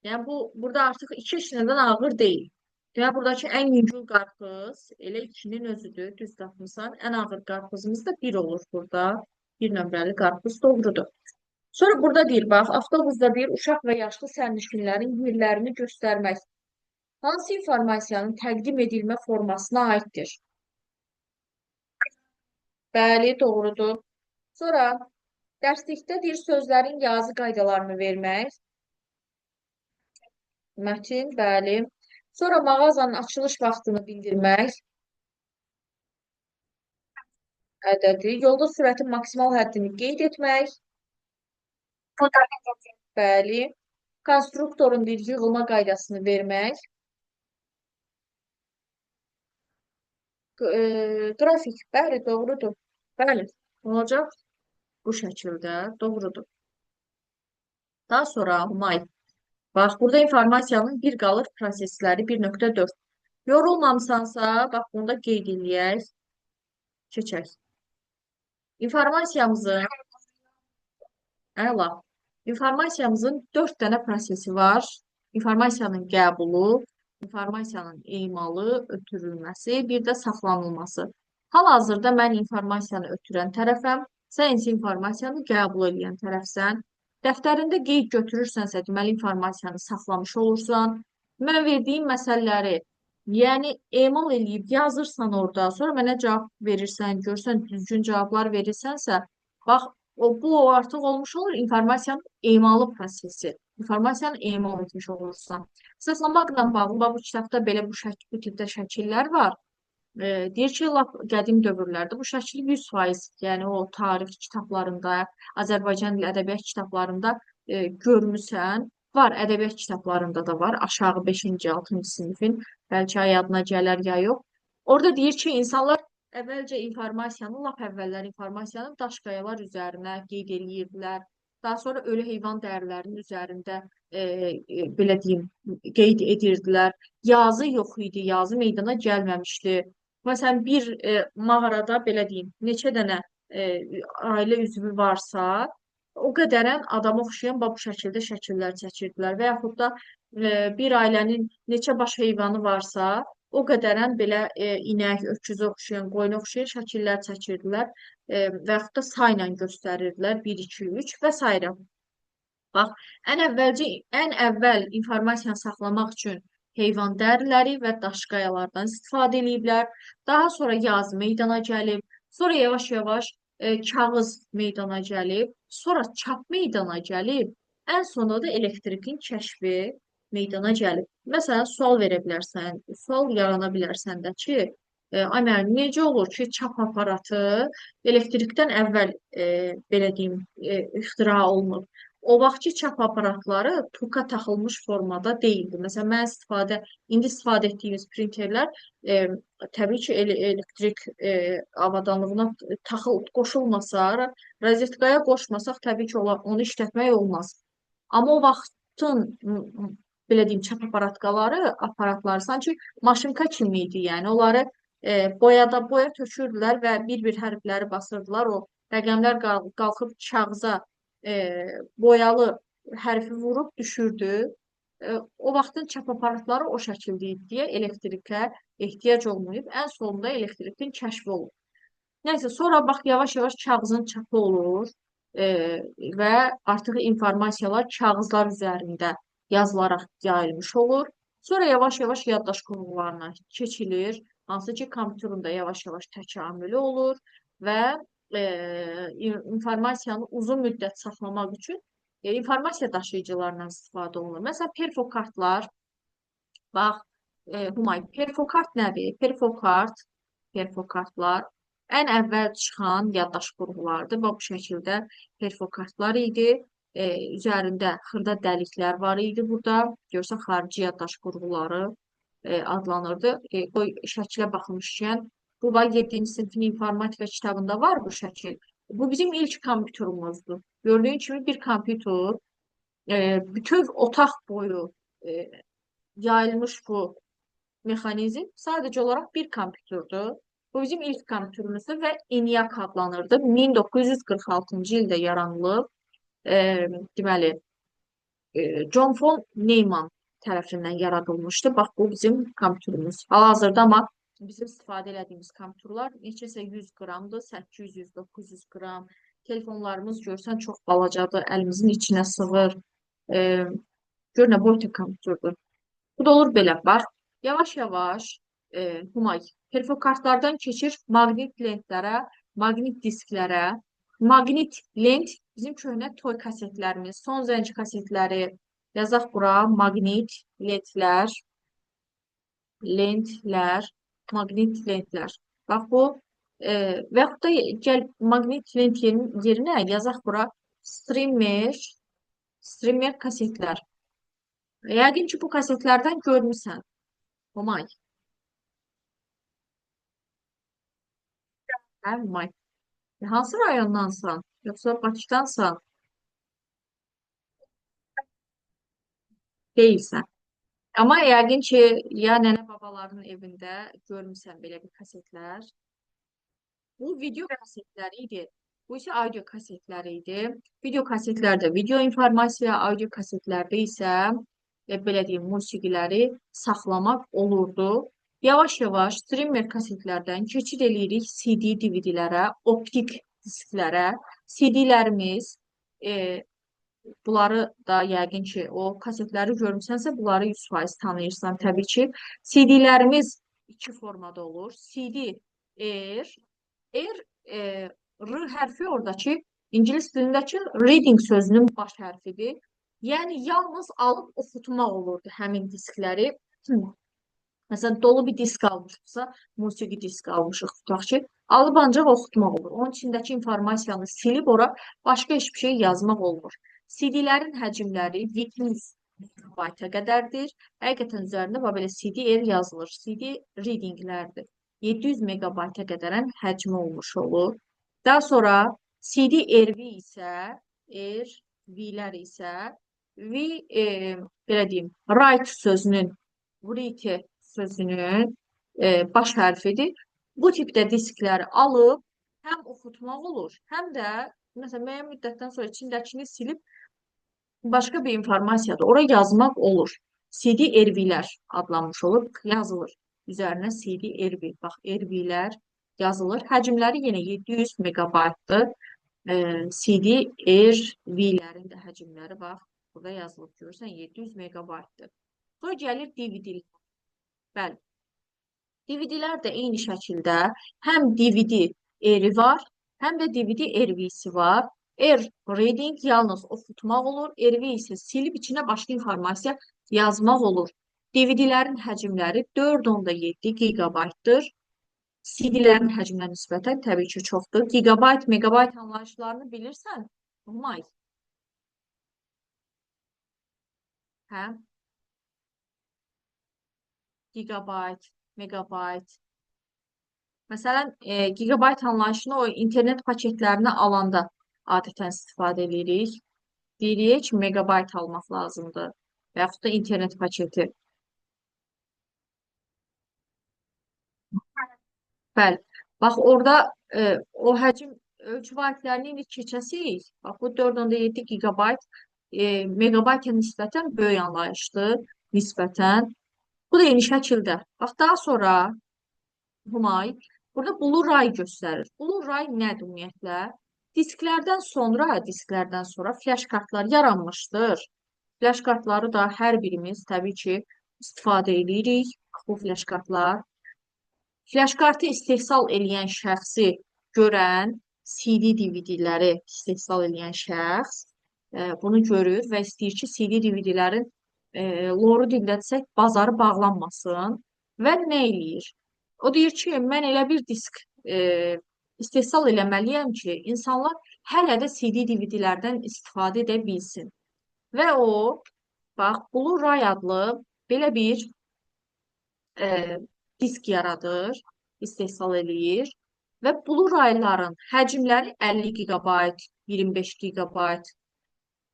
Yəni burada artıq iki işindən ağır deyil. Yəni buradakı ən yüngül qarpız elə ikinin özüdür. Düz tapmısan. Ən ağır qarpızımız da bir olur burada. Bir nömrəli qarpız doğrudur. Sonra burada deyir, bax, avtobusda deyir, uşaq və yaşlı sərnişinlərin yerlərini göstərmək hansı informasiyanın təqdim edilmə formasına aiddir? Bəli, doğrudur. Sonra dərslikdə deyir, sözlərin yazı qaydalarını vermək. Mətin, bəli. Sonra mağazanın açılış vaxtını bildirmək. Ədədi. Yolda sürətin maksimal həddini qeyd etmək. Bu da bəli. Konstruktorun bir yığılma qaydasını vermək. Qrafik, bəli, doğrudur. Bəli, olacaq bu şəkildə, doğrudur. Daha sonra Humay, bax, burada informasiyanın bir qalır prosesləri 1.4. Yorulmamısansa, bax, bunu da qeyd eləyək, keçək. İnformasiyamızın, əla, İnformasiyamızın 4 dənə prosesi var. İnformasiyanın qəbulu, informasiyanın emalı, ötürülməsi, bir də saxlanılması. Hal-hazırda mən informasiyanı ötürən tərəfəm, sən isə informasiyanı qəbul edən tərəfsən. Dəftərində qeyd götürürsənsə, deməli informasiyanı saxlamış olursan. Mən verdiyim məsələləri, yəni emal eləyib yazırsan orada, sonra mənə cavab verirsən, görsən düzgün cavablar verirsənsə, bax, bu artıq olmuş olur informasiyanın emalı prosesi. İnformasiyanı emal etmiş olursan. Saxlamaqla bağlı bu kitabda belə bu tipdə şəkillər var. Deyir ki, lap qədim dövrlərdə bu şəkil 100%, yəni o tarix kitablarında, Azərbaycan dil ədəbiyyat kitablarında görmüsən. Var, ədəbiyyat kitablarında da var. Aşağı 5-ci, 6-cı sinifin, bəlkə yadına gələr ya yox. Orada deyir ki, insanlar əvvəlcə informasiyanı, lap əvvəllər informasiyanı daş qayalar üzərinə qeyd eləyirdilər. Daha sonra ölü heyvan dərlərinin üzərində belə deyim, qeyd edirdilər. Yazı yox idi, yazı meydana gəlməmişdi. Məsələn, bir mağarada belə deyim, neçə dənə e, ailə üzvü varsa, o qədərən adama oxşayan bu şəkildə şəkillər çəkirdilər və yaxud da bir ailənin neçə baş heyvanı varsa, o qədərən belə inək, öküzə oxşayan, qoyuna oxşayan şəkillər çəkirdilər və yaxud da sayla göstərirdilər 1, 2, 3 və s. Bax, ən əvvəl informasiyanı saxlamaq üçün heyvan dəriləri və daş qayalardan istifadə ediblər. Daha sonra yazı meydana gəlib, sonra yavaş-yavaş kağız meydana gəlib, sonra çap meydana gəlib, ən sonunda da elektrikin kəşfi meydana gəlib. Məsələn, sual verə bilərsən, sual yarana bilər səndə ki, ay müəllim, necə olur ki, çap aparatı elektrikdən əvvəl belə deyim, ixtira olunub? O vaxtki çap aparatları toka taxılmış formada deyildi. Məsələn, indi istifadə etdiyimiz printerlər təbii ki, elektrik avadanlığına qoşulmasa, rozetkaya qoşmasaq, təbii ki, onu işlətmək olmaz. Amma o vaxtın belə deyim, çap aparatları sanki maşınka kimi idi. Yəni onları boya tökürdülər və bir-bir hərfləri basırdılar. O rəqəmlər qalxıb kağıza boyalı hərfi vurub düşürdü. O vaxtın çap aparatları o şəkildə idi deyə elektrikə ehtiyac olmayıb. Ən sonunda elektrikin kəşfi olub. Nəysə, sonra bax, yavaş-yavaş kağızın çapı olur və artıq informasiyalar kağızlar üzərində yazılaraq yayılmış olur. Sonra yavaş-yavaş yaddaş qurğularına keçilir. Hansı ki, kompüterində yavaş-yavaş təkamülü olur və informasiyanı uzun müddət saxlamaq üçün informasiya daşıyıcılarından istifadə olunur. Məsələn, perfokartlar, bax, Humay, perfokart nədir? Perfokartlar ən əvvəl çıxan yaddaş qurğulardır. Bu şəkildə perfokartlar idi. Üzərində xırda dəliklər var idi burada. Görsən, xarici yaddaş qurğuları adlanırdı. Qoy şəkilə baxmışkən, bu 7-ci sinifin informatika kitabında var bu şəkil. Bu bizim ilk kompüterumuzdur. Gördüyün kimi bir kompüter bütöv otaq boyu yayılmış bu mexanizm sadəcə olaraq bir kompüterdir. Bu bizim ilk kompüterumuzdur və ENIAC adlanırdı. 1946-cı ildə yaranılıb. Deməli, John von Neumann tərəfindən yaradılmışdı. Bax, bu bizim kompüterimiz. Hal-hazırda amma bizim istifadə elədiyimiz kompüterlər neçəsə 100 qramdır, 800, 900 qram. Telefonlarımız görsən çox balacadır, əlimizin içinə sığır. Gör nə boyutlu kompüterdir. Bu da olur belə. Bax, yavaş-yavaş Humay perfokartlardan keçir maqnit lentlərə, maqnit disklərə. Maqnit lent bizim köhnə toy kasetlərimiz, son zənci kasetləri. Yazaq bura maqnit lentlər, maqnit lentlər. Bax bu və yaxud da gəl maqnit lent yerinə yazaq bura streamer kasetlər. Yəqin ki, bu kasetlərdən görmüsən. Humay. Hə, Humay. Hansı rayondansan? Yoxsa Bakıdansan? Deyilsən. Amma yəqin ki, ya nənə babaların evində görmüsən belə bir kasetlər. Bu video kasetləri idi. Bu isə audio kasetləri idi. Video kasetlərdə video informasiya, audio kasetlərdə isə belə deyim, musiqiləri saxlamaq olurdu. Yavaş-yavaş streamer kasetlərdən keçid eləyirik CD, DVD-lərə, optik disklərə. CD-lərimiz, bunları da yəqin ki, o kasetləri görmüsənsə, bunları 100% tanıyırsan təbii ki. CD-lərimiz iki formada olur. CD, R hərfi oradakı İngilis dilindəki reading sözünün baş hərfidir. Yəni, yalnız alıb oxutmaq olurdu həmin diskləri. Məsələn, dolu bir disk almışıqsa, musiqi disk almışıq, tutaq ki, alıb ancaq oxutmaq olur. Onun içindəki informasiyanı silib ora başqa heç bir şey yazmaq olmur. CD-lərin həcmləri 700 MB-a qədərdir. Həqiqətən üzərində belə CD-R yazılır. CD readinglərdir. 700 megabayta qədərən həcmi olmuş olur. Daha sonra CD-RV RV-lər isə V belə deyim, write sözünün baş hərfidir. Bu tipdə diskləri alıb həm oxutmaq olur, həm də məsələn müəyyən müddətdən sonra içindəkini silib başqa bir informasiya da ora yazmaq olur. CD-RV-lər adlanmış olur, yazılır. Üzərinə CD-RV, bax RV-lər yazılır. Həcmləri yenə 700 megabaytdır. CD-RV-lərin də həcmləri bax, burada yazılıb görürsən 700 megabaytdır. Sonra gəlir DVD. Bəli. DVD-lər də eyni şəkildə həm DVD-eri var, həm də DVD-RV-si var. Reading yalnız oxutmaq olur, RV isə silib içinə başqa informasiya yazmaq olur. DVD-lərin həcmləri 4.7 gigabaytdır. CD-lərin həcminə nisbətən təbii ki, çoxdur. Gigabayt, megabayt anlayışlarını bilirsən? Umay. Hə? Gigabayt, megabayt. Məsələn, gigabayt anlayışını o internet paketlərini alanda adətən istifadə edirik. Deyirik ki, megabayt almaq lazımdır və yaxud da internet paketi. Bəli. Bax, orada o həcm ölçü vaitlərini indi keçəsirik. Bax, bu 4.7 gigabayt megabayta nisbətən böyük anlayışdır. Nisbətən. Bu da eyni şəkildə. Bax, daha sonra Humay, burada Blu-ray göstərir. Blu-ray nədir ümumiyyətlə? Disklərdən sonra flash kartlar yaranmışdır. Flash kartları da hər birimiz təbii ki, istifadə edirik. Bu flash kartlar. Flash kartı istehsal eləyən şəxsi görən CD DVD-ləri istehsal eləyən şəxs bunu görür və istəyir ki, CD DVD-lərin loru dildə desək, bazarı bağlanmasın və nə eləyir? O deyir ki, mən elə bir disk istehsal eləməliyəm ki, insanlar hələ də CD DVD-lərdən istifadə edə bilsin. Və o, bax, Blu-ray adlı belə bir disk yaradır, istehsal eləyir və Blu-rayların həcmləri 50 gigabayt, 25 gigabayt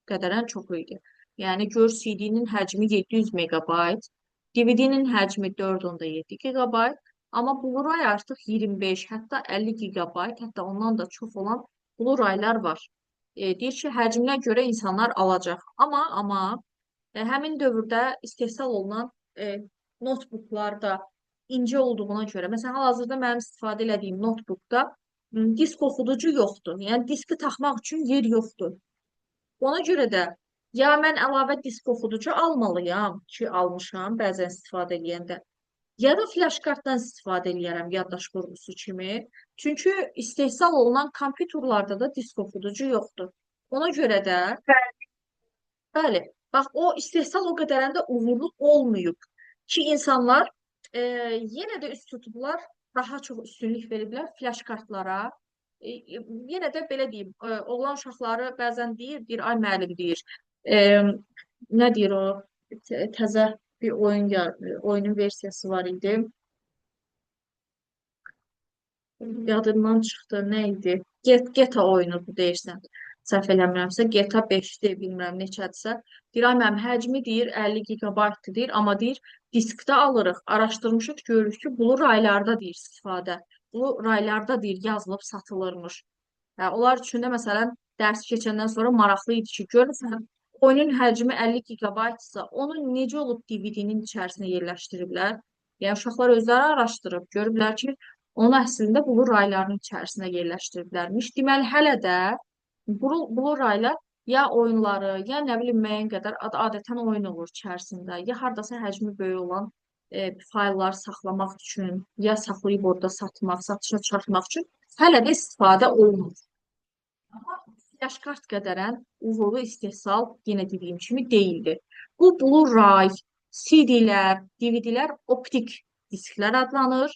qədərən çox idi. Yəni, gör CD-nin həcmi 700 megabayt, DVD-nin həcmi 4.7 gigabayt, amma Blu-ray artıq 25, hətta 50 gigabayt, hətta ondan da çox olan Blu-raylar var. Deyir ki, həcminə görə insanlar alacaq. Amma həmin dövrdə istehsal olunan notebooklarda incə olduğuna görə, məsələn, hal-hazırda mənim istifadə elədiyim notebookda disk oxuducu yoxdur. Yəni, diski taxmaq üçün yer yoxdur. Ona görə də ya mən əlavə disk oxuducu almalıyam ki, almışam bəzən istifadə edəndə, ya da flash kartdan istifadə edərəm yaddaş qurğusu kimi. Çünki istehsal olunan kompüterlarda da disk oxuducu yoxdur. Ona görə də, bəli, bax, o istehsal o qədərən də uğurlu olmayıb ki, insanlar yenə də üst tutublar, daha çox üstünlük veriblər flash kartlara. Yenə də belə deyim, oğlan uşaqları bəzən deyir, ay müəllim deyir, nə deyir o, təzə bir oyunun versiyası var idi. Yadından çıxdı, nə idi? GTA oyunudur deyirsən. Səhv eləmirəmsə, GTA 5-dir, bilmirəm neçədirsə. Deyir, ay mənim həcmi deyir 50 gigabaytdır deyir, amma deyir diskdə alırıq. Araşdırmışıq, görürük ki, Blu-raylarda deyir istifadə. Blu-raylarda deyir yazılıb satılırmış. Onlar üçün də məsələn dərs keçəndən sonra maraqlı idi ki, görürsən, oyunun həcmi 50 gigabaytsa, onu necə olub DVD-nin içərisinə yerləşdiriblər? Yəni uşaqlar özləri araşdırıb, görüblər ki, onu əslində Blu-rayların içərisinə yerləşdiriblərmiş. Deməli, hələ də Blu-raylar ya oyunları, ya nə bilim müəyyən qədər adətən oyun olur içərisində, ya hardasa həcmi böyük olan faylları saxlamaq üçün, ya saxlayıb orada satmaq, satışa çıxartmaq üçün hələ də istifadə olunur. Amma flash kart qədərən uğurlu istehsal yenə dediyim kimi deyildi. Bu Blu-ray, CD-lər, DVD-lər optik disklər adlanır.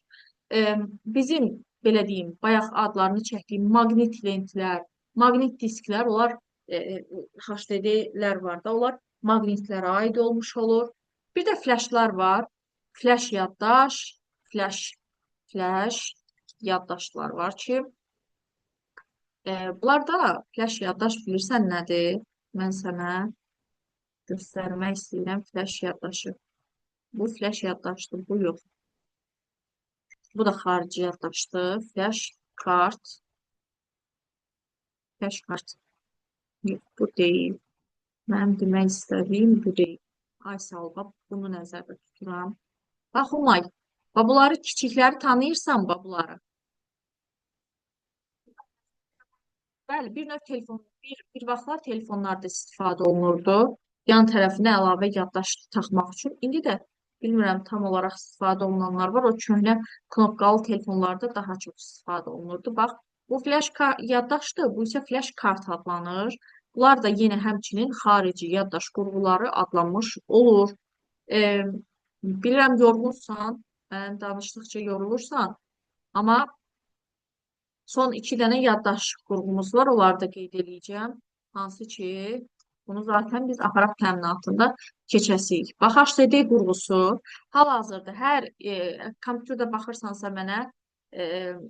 Bizim, belə deyim, bayaq adlarını çəkdiyim maqnit lentlər, maqnit disklər, onlar HDD-lər var da, onlar maqnitlərə aid olmuş olur. Bir də flashlar var. Flash yaddaş, flash flash yaddaşlar var ki, bunlarda flash yaddaş bilirsən nədir? Mən sənə göstərmək istəyirəm flash yaddaşı. Bu flash yaddaşdır, bu yox. Bu da xarici yaddaşdır. Flash kart. Flash kart. Yox, bu deyil. Mənim demək istədiyim bu deyil. Ay sağ ol, bax, bunu nəzərdə tuturam. Bax, Humay, bax, bunları kiçikləri tanıyırsan, bax, bunları. Bəli, bir növ telefon, bir vaxtlar telefonlarda istifadə olunurdu. Yan tərəfinə əlavə yaddaş taxmaq üçün. İndi də bilmirəm, tam olaraq istifadə olunanlar var. O köhnə knopkalı telefonlarda daha çox istifadə olunurdu. Bax, bu flash yaddaşdır, bu isə flash kart adlanır. Bunlar da yenə həmçinin xarici yaddaş qurğuları adlanmış olur. Bilirəm, yorğunsan, mən danışdıqca yorulursan, amma son 2 dənə yaddaş qurğumuz var, onları da qeyd edəcəyəm. Hansı ki, bunu zaten biz aparat təminatında keçəsiyik. Bax, HDD qurğusu hal-hazırda hər kompüterdə baxırsansa mənə,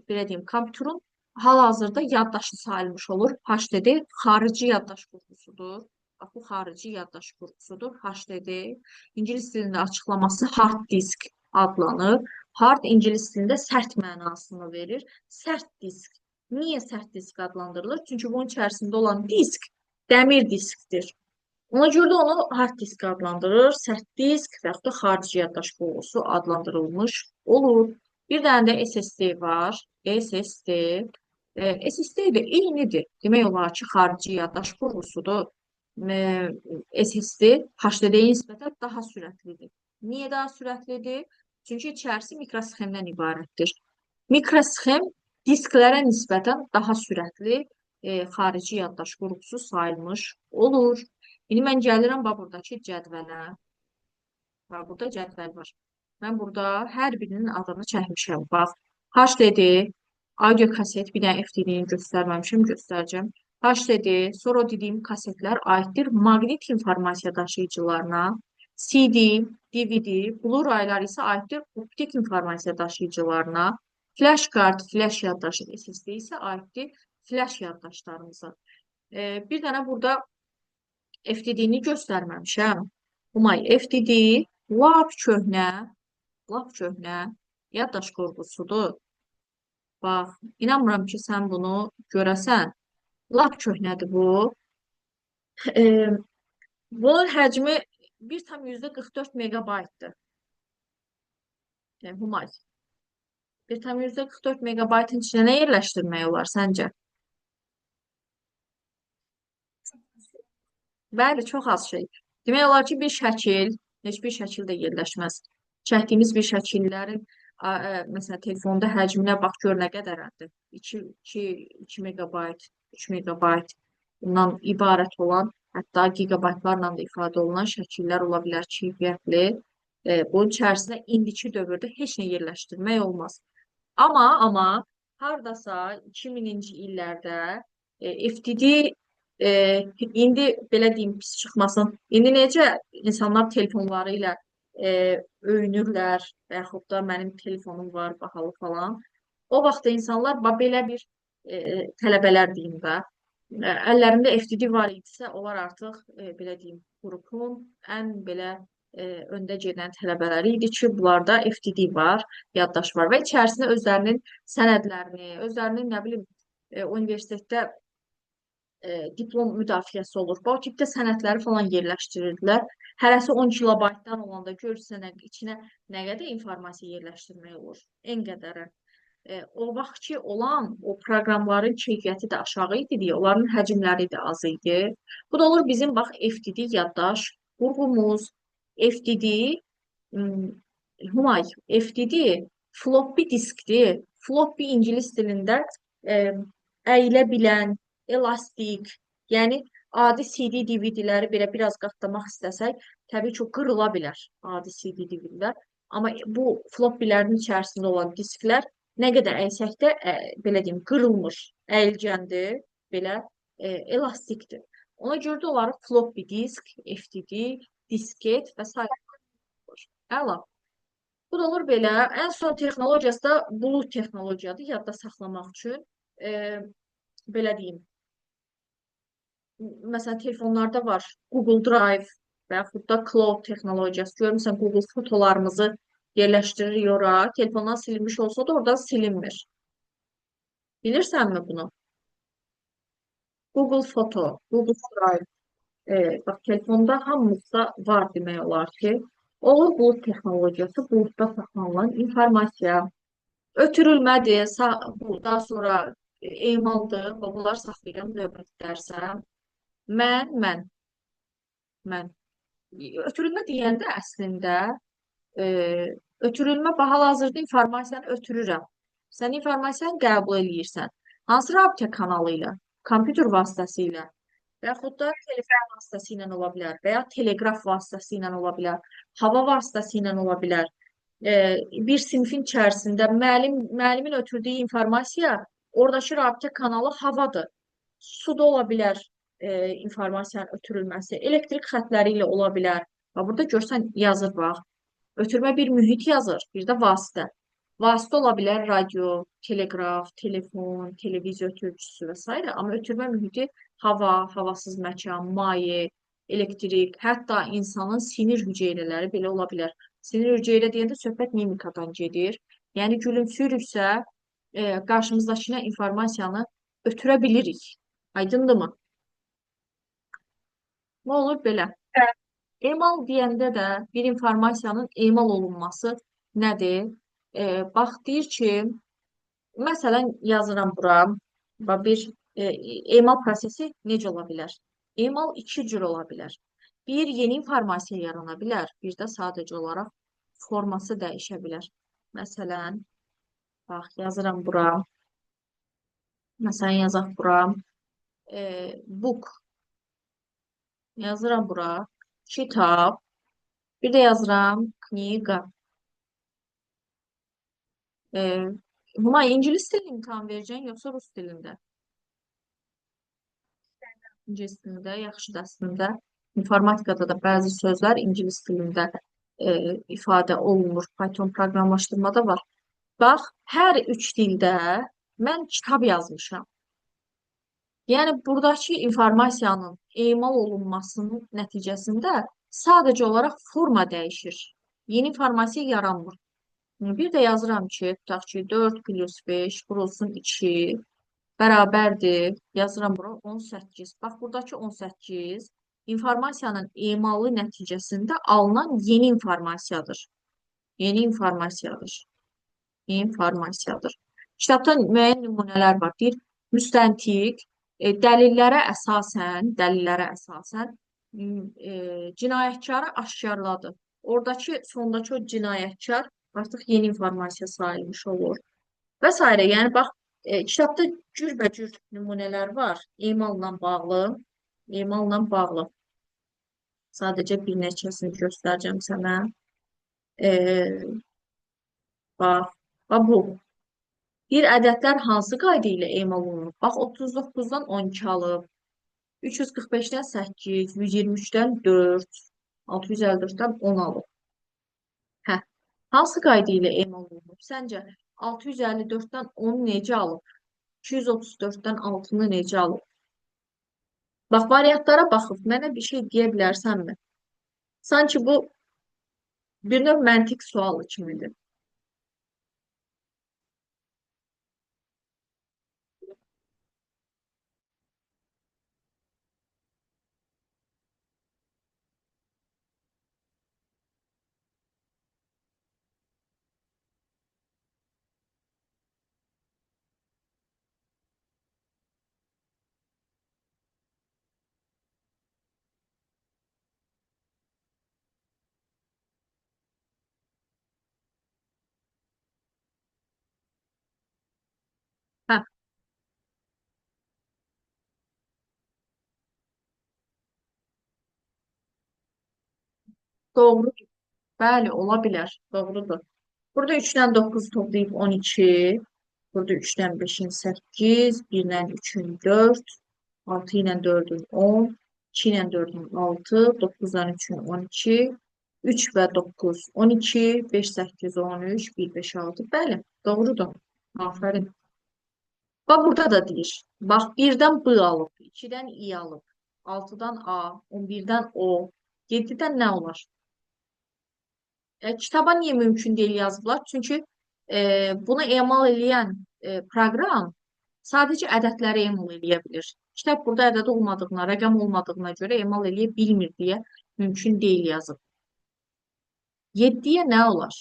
belə deyim, kompüterun hal-hazırda yaddaşı sayılmış olur. HDD xarici yaddaş qurğusudur. Bax, bu xarici yaddaş qurğusudur. HDD İngilis dilində açıqlaması hard disk adlanır. Hard ingilis dilində sərt mənasını verir. Sərt disk. Niyə sərt disk adlandırılır? Çünki bunun içərisində olan disk dəmir diskdir. Ona görə də onu hard disk adlandırır. Sərt disk və yaxud da xarici yaddaş qurğusu adlandırılmış olur. Bir dənə də SSD var. SSD. SSD də eynidir. Demək olar ki, xarici yaddaş qurğusudur. SSD HDD-yə nisbətən daha sürətlidir. Niyə daha sürətlidir? Çünki içərisi mikrosxemdən ibarətdir. Mikrosxem disklərə nisbətən daha sürətli xarici yaddaş qurğusu sayılmış olur. İndi mən gəlirəm buradakı cədvələ. Burada cədvəl var. Mən burada hər birinin adını çəkmişəm. Bax, HDD, audio kaset, bir dənə FTD-ni göstərməmişəm, göstərəcəm. HDD, sonra dediyim kasetlər aiddir maqnit informasiya daşıyıcılarına. CD, DVD, Blu-raylar isə aiddir optik informasiya daşıyıcılarına. Flash kart, flash yaddaşı, SSD isə aiddir flash yaddaşlarımıza. Bir dənə burada FTD-ni göstərməmişəm. Umay, FTD lap köhnə yaddaş qurğusudur. Bax, inanmıram ki, sən bunu görəsən. Lap köhnədir bu. Bunun həcmi 1,44 megabaytdır. Humay. 1,44 megabaytın içinə nə yerləşdirmək olar səncə? Bəli, çox az şey. Demək olar ki, bir şəkil, heç bir şəkil də yerləşməz. Çəkdiyimiz bir şəkillərin, məsələn, telefonda həcminə bax, gör nə qədərdir. 2 megabayt, 3 megabayt bundan ibarət olan, hətta gigabaytlarla da ifadə olunan şəkillər ola bilər keyfiyyətli. Bunun içərisində indiki dövrdə heç nə yerləşdirmək olmaz. Amma hardasa 2000-ci illərdə FTD indi belə deyim, pis çıxmasın. İndi necə insanlar telefonları ilə öyünürlər və yaxud da mənim telefonum var, bahalı falan. O vaxtda insanlar belə bir tələbələr deyim də, əllərində FTD var idisə, onlar artıq belə deyim, qrupun ən belə öndə gedən tələbələri idi ki, bunlarda FTD var, yaddaş var və içərisində özlərinin sənədlərini, özlərinin, nə bilim, universitetdə diplom müdafiəsi olur. Bu tipdə sənədləri falan yerləşdirirdilər. Hərəsi 10 kilobaytdan olanda görürsən, içinə nə qədər informasiya yerləşdirmək olur? En qədərə. O vaxt ki, olan o proqramların keyfiyyəti də aşağı idi deyə, onların həcmləri də az idi. Bu da olur bizim, bax, FTD yaddaş qurğumuz. FTD, Humay, FTD floppy diskdir. Floppy ingilis dilində əyilə bilən, elastik, yəni adi CD, DVD-ləri belə biraz qatlamaq istəsək, təbii ki, qırıla bilər adi CD, DVD-lər. Amma bu floppylərin içərisində olan disklər nə qədər əysək də, belə deyim, qırılmır, əyilgəndir, belə elastikdir. Ona görə də onları floppy disk, FTD, disket və s. Əla. Bu da olur belə. Ən son texnologiyası da bulut texnologiyadır, yadda saxlamaq üçün. E, Belə deyim. Məsələn, telefonlarda var Google Drive və yaxud da Cloud texnologiyası. Görmüsən, Google fotolarımızı yerləşdirir ora. Telefondan silinmiş olsa da oradan silinmir. Bilirsənmi bunu? Google Foto, Google Drive. Bax, telefonda hamımızda var demək olar ki, olur bulut texnologiyası, buludda saxlanılan informasiya. Ötürülmədir, daha sonra emaldır və bunlar saxlayıram növbəti dərsə. Mən. Ötürülmə deyəndə əslində e, ötürülmə hal-hazırda informasiyanı ötürürəm. Sən informasiyanı qəbul eləyirsən. Hansı rabitə kanalı ilə? Kompüter vasitəsilə və yaxud da telefon vasitəsilə ola bilər və ya teleqraf vasitəsilə ola bilər, hava vasitəsilə ola bilər. Bir sinifin içərisində müəllimin ötürdüyü informasiya, oradakı rabitə kanalı havadır. Suda ola bilər informasiyanın ötürülməsi, elektrik xətləri ilə ola bilər. Və burada görsən yazır bax. Ötürmə bir mühit yazır, bir də vasitə. Vasitə ola bilər radio, teleqraf, telefon, televiziya ötürücüsü və s. Amma ötürmə mühiti hava, havasız məkan, maye, elektrik, hətta insanın sinir hüceyrələri belə ola bilər. Sinir hüceyrə deyəndə söhbət mimikadan gedir. Yəni gülümsürüksə qarşımızdakına informasiyanı ötürə bilirik. Aydındırmı? Nə olur belə? Emal deyəndə də bir informasiyanın emal olunması nədir? Bax, deyir ki, məsələn, yazıram bura, bir emal prosesi necə ola bilər? Emal iki cür ola bilər. Bir, yeni informasiya yarana bilər, bir də sadəcə olaraq forması dəyişə bilər. Məsələn, bax, yazıram bura, məsələn, yazaq bura, book, yazıram bura, kitab, bir də yazıram kniga. Buna ingilis dilini imtahan verəcəksin, yoxsa rus dilində? İngilis dilində, yaxşı dərsində. İnformatikada da bəzi sözlər ingilis dilində ifadə olunur. Python proqramlaşdırmada var. Bax, hər üç dildə mən kitab yazmışam. Yəni, buradakı informasiyanın emal olunmasının nəticəsində sadəcə olaraq forma dəyişir. Yeni informasiya yaranmır. Bir də yazıram ki, tutaq ki, 4 plus 5 vurulsun 2 bərabərdir. Yazıram bura 18. Bax, buradakı 18 informasiyanın emalı nəticəsində alınan yeni informasiyadır. Yeni informasiyadır. Kitabda müəyyən nümunələr var. Deyir, müstəntiq dəlillərə əsasən cinayətkarı aşkarladı. Oradakı sondakı o cinayətkar artıq yeni informasiya sayılmış olur. Və s. Yəni, bax, kitabda cürbəcür nümunələr var. Emalla bağlı. Sadəcə bir neçəsini göstərəcəm sənə. Bax, bu. Bir ədədlər hansı qayda ilə emal olunur? Bax, 39-dan 12 alıb, 345-dən 8, 123-dən 4, 654-dən 10 alıb. Hə, hansı qayda ilə emal olunur? Səncə 654-dən 10-u necə alıb? 234-dən 6-nı necə alıb? Bax, variantlara baxıb, mənə bir şey deyə bilərsənmi? Sanki bu bir növ məntiq sualı kimidir. Hə, doğrudur. Bəli, ola bilər. Doğrudur. Burada 3-dən 9 toplayıb 12. Burada 3-dən 5-in 8, 1-dən 3-ün 4, 6 ilə 4-ün 10, 2 ilə 4-ün 6, 9-dan 3-ün 12, 3 və 9, 12, 5, 8, 13, 1, 5, 6. Bəli, doğrudur. Aferin. Bax burada da deyir. Bax 1-dən B alıb, 2-dən İ alıb, 6-dan A, 11-dən O, 7-dən nə olar? Kitaba niye mümkün değil yazdılar? Çünkü bunu emal edən proqram sadəcə ədədləri emal edə bilir. Kitab burada ədəd olmadığına, rəqəm olmadığına görə emal edə bilmir deyə mümkün deyil yazıb. 7-yə nə olar?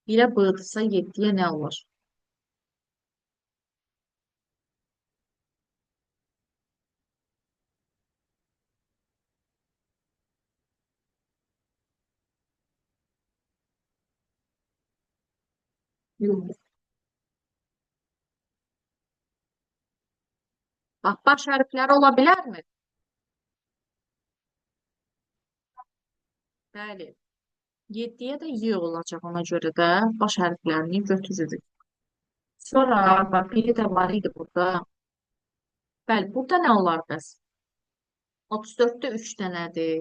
1-ə B-dırsa 7-yə nə olar? Yox. Bax, baş hərfləri ola bilərmi? Bəli. 7-yə də Y olacaq, ona görə də baş hərflərini götürürük. Sonra bax, biri də var idi burada. Bəli, burada nə olar bəs? 34-də 3 dənədir,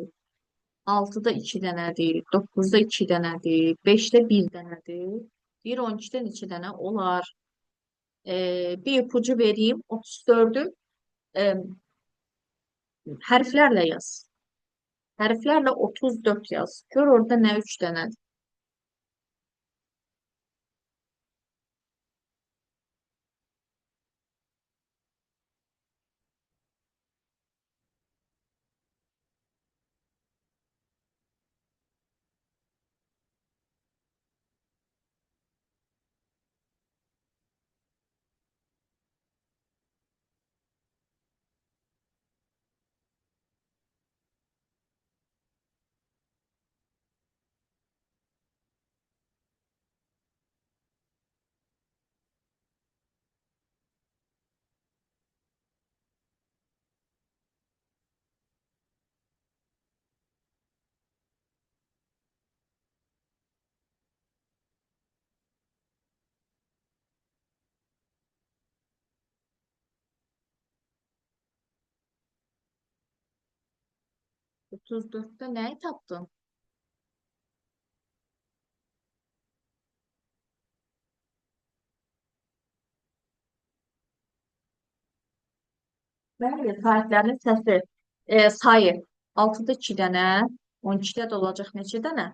6-da 2 dənədir, 9-da 2 dənədir, 5-də 1 dənədir. Bir 12-də neçə dənə olar? Bir ipucu vereyim. 34'ü e, hərflərlə yaz. Hərflərlə 34 yaz. Gör orada nə 3 dənədir. Otuz dörtte nəyi tapdın? Bəli, saatlərin səsi. Sayı. 6-da 2 dənə, 12-də də olacaq neçə dənə?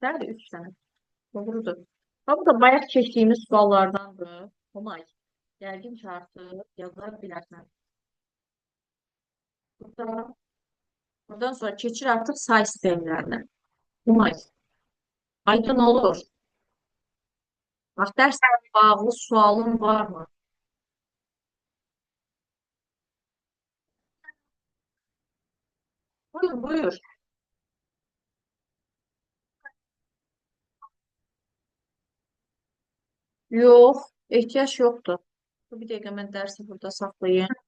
Bəli, 3 dənə. Doğrudur. Ha, bu da bayaq keçdiyimiz suallardandır. Humay. Yəqin ki, artıq yaza bilərsən. Buradan sonra keçir artıq say sistemlərinə. Humay. Aydın olur. Bax, dərslə bağlı sualın varmı? Buyur, buyur. Yox, ehtiyac yoxdur. Bir dəqiqə mən dərsi burada saxlayayım.